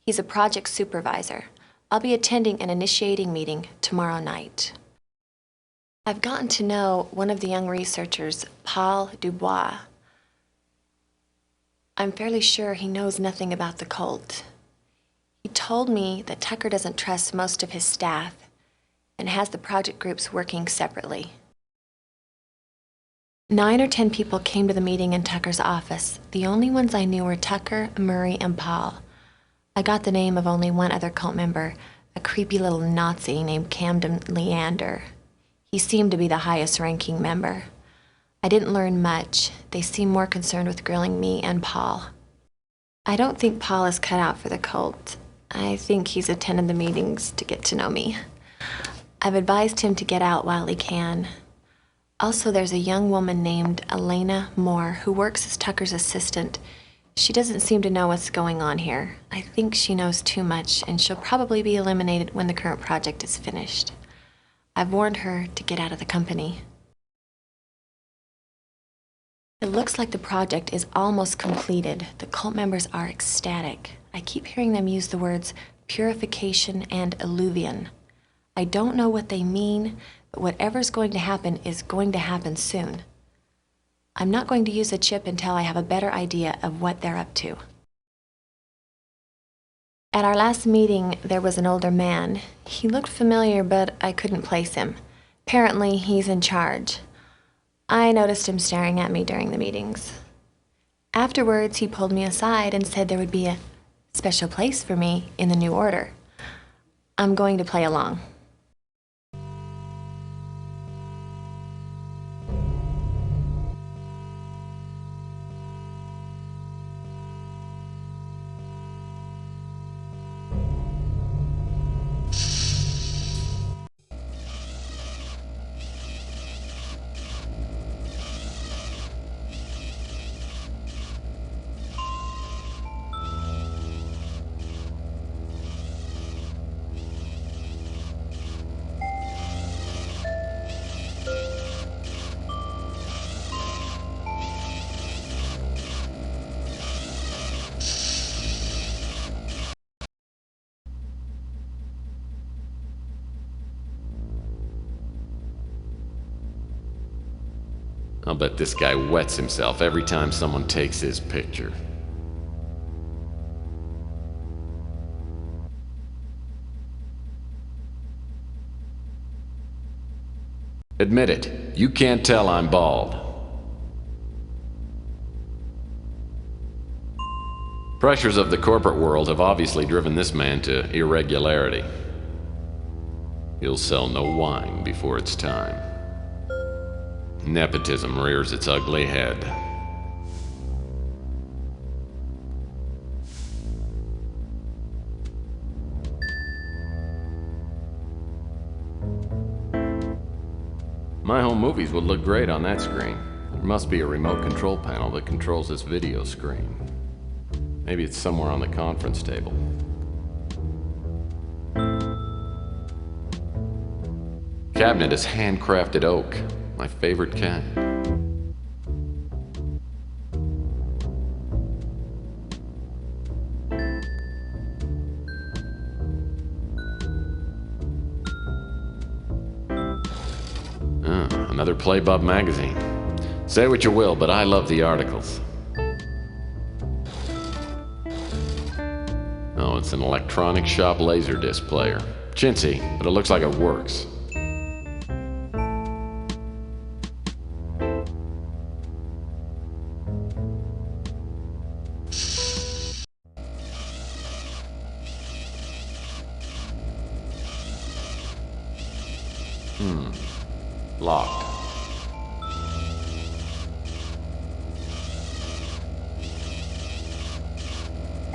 He's a project supervisor. I'll be attending an initiating meeting tomorrow night. I've gotten to know one of the young researchers, Paul Dubois. I'm fairly sure he knows nothing about the cult. He told me that Tucker doesn't trust most of his staff and has the project groups working separately. 9 or 10 people came to the meeting in Tucker's office. The only ones I knew were Tucker, Murray, and Paul. I got the name of only one other cult member, a creepy little Nazi named Camden Leander. He seemed to be the highest-ranking member. I didn't learn much. They seemed more concerned with grilling me and Paul. I don't think Paul is cut out for the cult. I think he's attended the meetings to get to know me. I've advised him to get out while he can. Also, there's a young woman named Elena Moore who works as Tucker's assistant. She doesn't seem to know what's going on here. I think she knows too much, and she'll probably be eliminated when the current project is finished. I've warned her to get out of the company. It looks like the project is almost completed. The cult members are ecstatic. I keep hearing them use the words purification and illuvion. I don't know what they mean, but whatever's going to happen is going to happen soon. I'm not going to use a chip until I have a better idea of what they're up to. At our last meeting, there was an older man. He looked familiar, but I couldn't place him. Apparently, he's in charge. I noticed him staring at me during the meetings. Afterwards, he pulled me aside and said there would be a special place for me in the new order. I'm going to play along. I'll bet this guy wets himself every time someone takes his picture. Admit it, you can't tell I'm bald. Pressures of the corporate world have obviously driven this man to irregularity. He'll sell no wine before it's time. Nepotism rears its ugly head. My home movies would look great on that screen. There must be a remote control panel that controls this video screen. Maybe it's somewhere on the conference table. Cabinet is handcrafted oak. My favorite kind. Another Playbub magazine. Say what you will, but I love the articles. Oh, it's an electronic shop laserdisc player. Chintzy, but it looks like it works. Locked.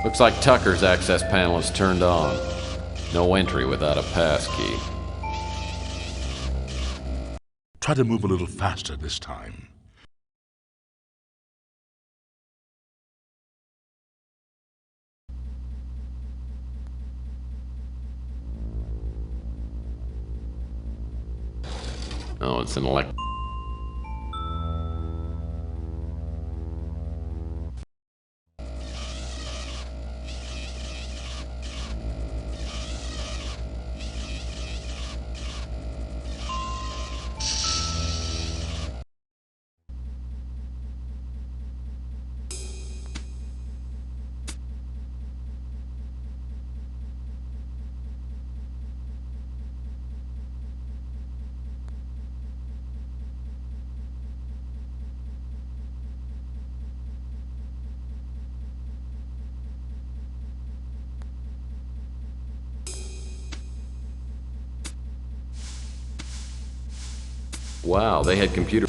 Looks like Tucker's access panel is turned on. No entry without a pass key. Try to move a little faster this time. Oh, it's an elect... Wow, they had computer...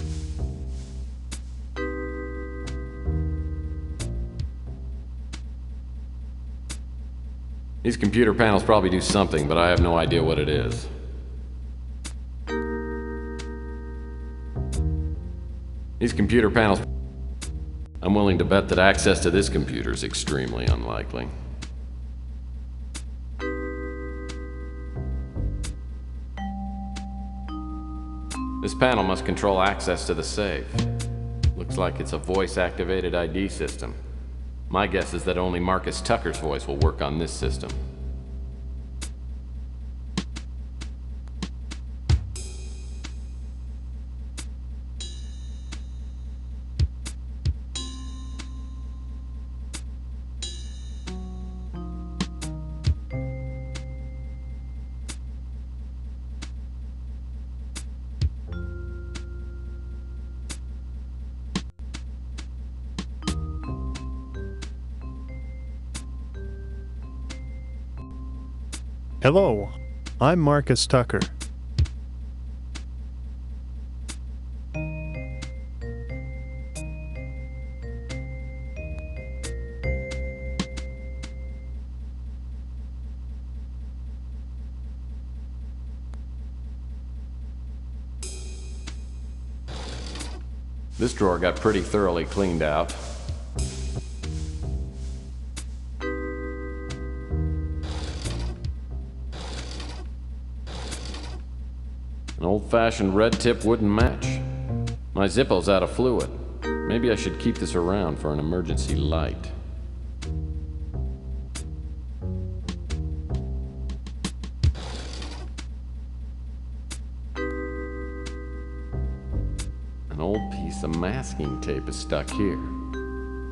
These computer panels probably do something, but I have no idea what it is. These computer panels... I'm willing to bet that access to this computer is extremely unlikely. This panel must control access to the safe. Looks like it's a voice-activated ID system. My guess is that only Marcus Tucker's voice will work on this system. Hello, I'm Marcus Tucker. This drawer got pretty thoroughly cleaned out. An old-fashioned red-tip wooden match. My Zippo's out of fluid. Maybe I should keep this around for an emergency light. An old piece of masking tape is stuck here.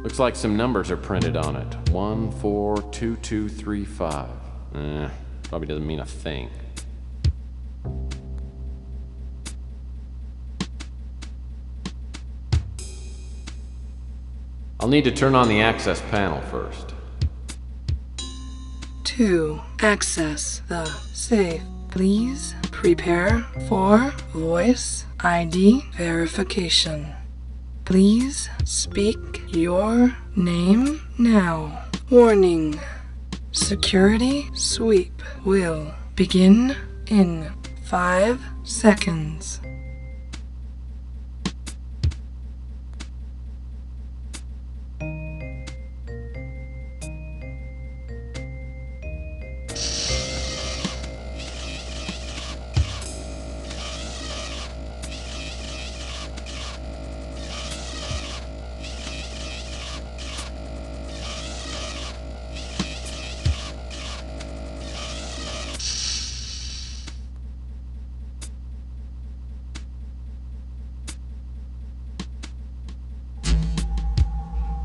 Looks like some numbers are printed on it. 142235. Probably doesn't mean a thing. I'll need to turn on the access panel first. 2. Access the safe. Please prepare for voice ID verification. Please speak your name now. Warning. Security sweep will begin in 5 seconds.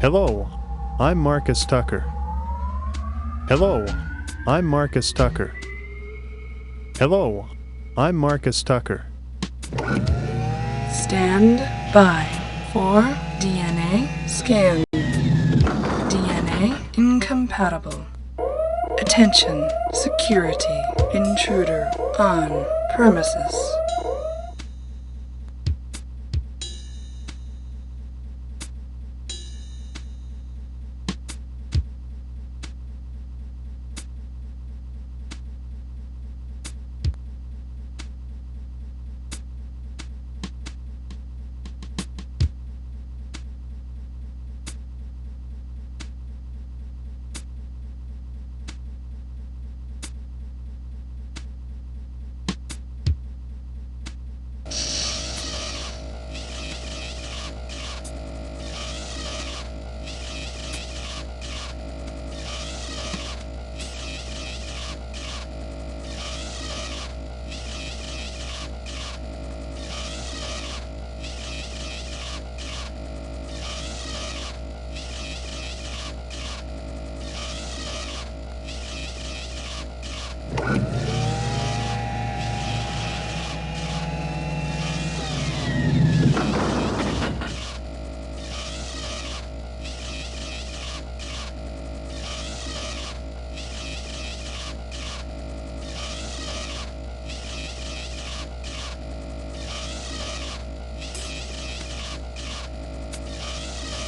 Hello, I'm Marcus Tucker. Hello, I'm Marcus Tucker. Hello, I'm Marcus Tucker. Stand by for DNA scan. DNA incompatible. Attention, security, intruder on premises.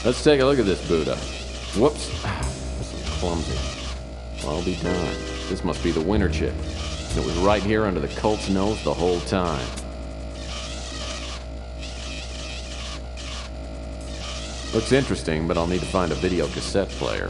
Let's take a look at this Buddha. Whoops. This is clumsy. Well, I'll be darned. This must be the winter chip. And it was right here under the cult's nose the whole time. Looks interesting, but I'll need to find a video cassette player.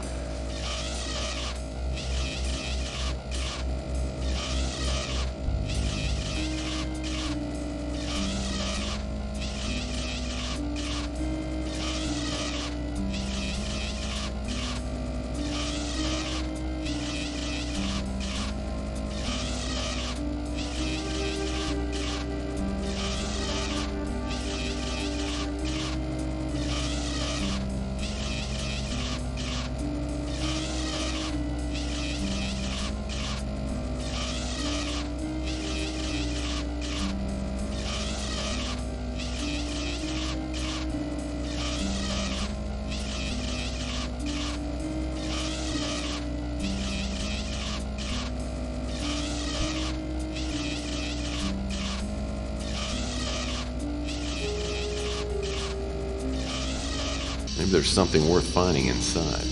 Maybe there's something worth finding inside.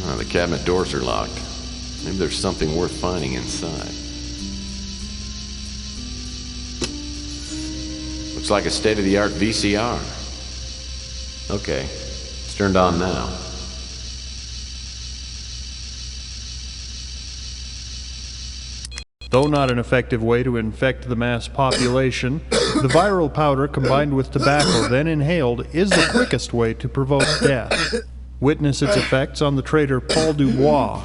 Ah, the cabinet doors are locked. Maybe there's something worth finding inside. Looks like a state-of-the-art VCR. Okay, it's turned on now. Though not an effective way to infect the mass population, the viral powder combined with tobacco then inhaled is the quickest way to provoke death. Witness its effects on the traitor Paul Dubois.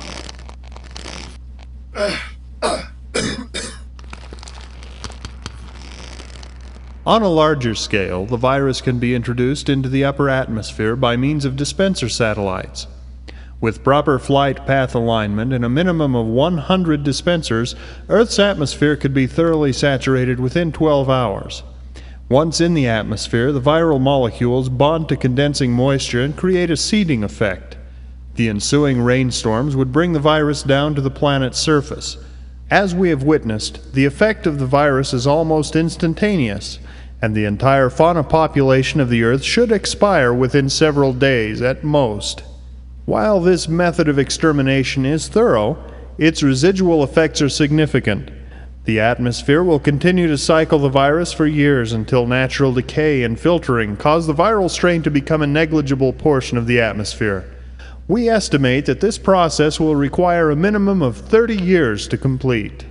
On a larger scale, the virus can be introduced into the upper atmosphere by means of dispenser satellites. With proper flight path alignment and a minimum of 100 dispensers, Earth's atmosphere could be thoroughly saturated within 12 hours. Once in the atmosphere, the viral molecules bond to condensing moisture and create a seeding effect. The ensuing rainstorms would bring the virus down to the planet's surface. As we have witnessed, the effect of the virus is almost instantaneous, and the entire fauna population of the Earth should expire within several days at most. While this method of extermination is thorough, its residual effects are significant. The atmosphere will continue to cycle the virus for years until natural decay and filtering cause the viral strain to become a negligible portion of the atmosphere. We estimate that this process will require a minimum of 30 years to complete.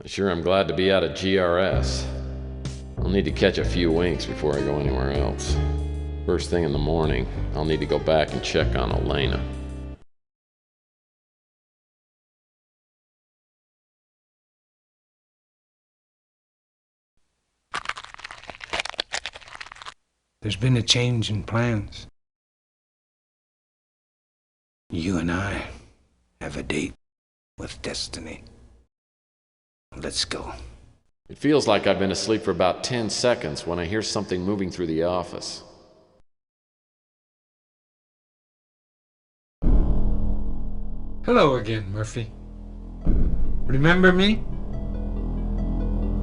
Sure, I'm glad to be out of GRS. I'll need to catch a few winks before I go anywhere else. First thing in the morning, I'll need to go back and check on Elena. There's been a change in plans. You and I have a date with destiny. Let's go. It feels like I've been asleep for about 10 seconds when I hear something moving through the office. Hello again, Murphy. Remember me?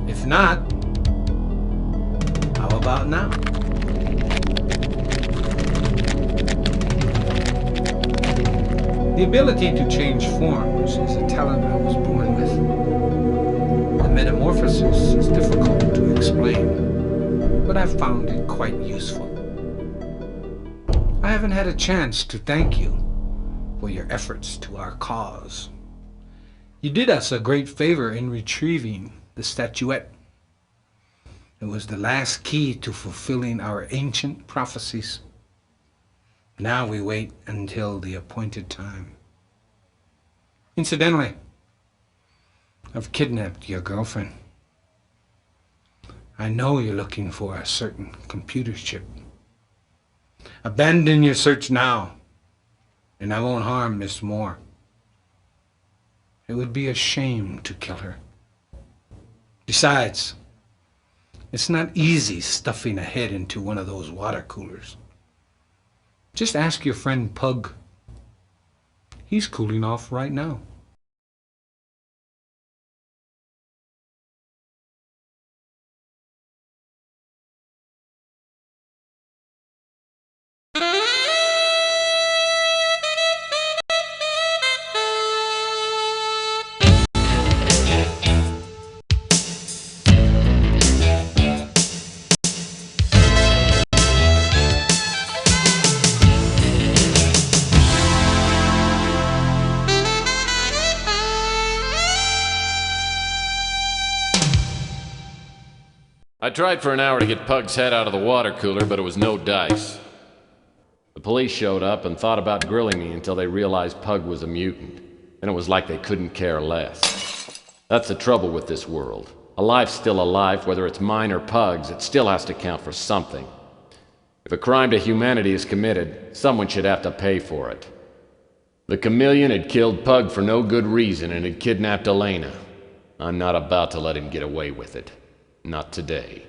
If not, how about now? The ability to change forms is a talent I was born with. The metamorphosis is difficult to explain, but I've found it quite useful. I haven't had a chance to thank you for your efforts to our cause. You did us a great favor in retrieving the statuette. It was the last key to fulfilling our ancient prophecies. Now we wait until the appointed time. Incidentally, I've kidnapped your girlfriend. I know you're looking for a certain computer chip. Abandon your search now, and I won't harm Miss Moore. It would be a shame to kill her. Besides, it's not easy stuffing a head into one of those water coolers. Just ask your friend Pug. He's cooling off right now. I tried for an hour to get Pug's head out of the water cooler, but it was no dice. The police showed up and thought about grilling me until they realized Pug was a mutant. Then it was like they couldn't care less. That's the trouble with this world. A life's still a life, whether it's mine or Pug's, it still has to count for something. If a crime to humanity is committed, someone should have to pay for it. The chameleon had killed Pug for no good reason and had kidnapped Elena. I'm not about to let him get away with it. Not today.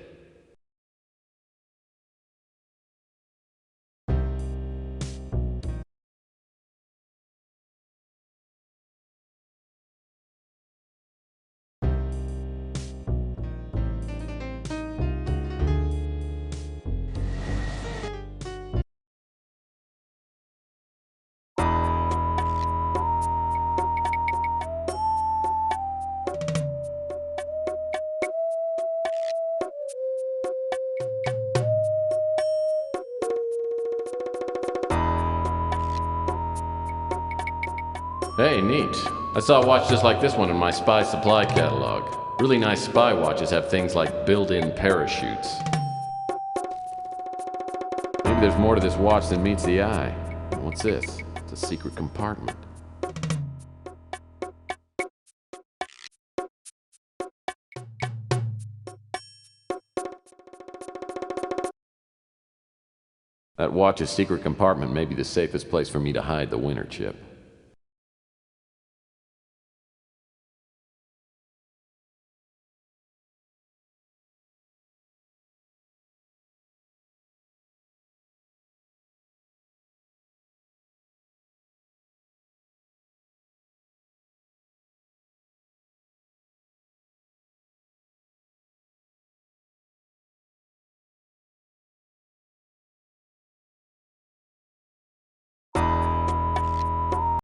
Hey, neat. I saw a watch just like this one in my spy supply catalog. Really nice spy watches have things like built-in parachutes. Maybe there's more to this watch than meets the eye. What's this? It's a secret compartment. That watch's secret compartment may be the safest place for me to hide the winter chip.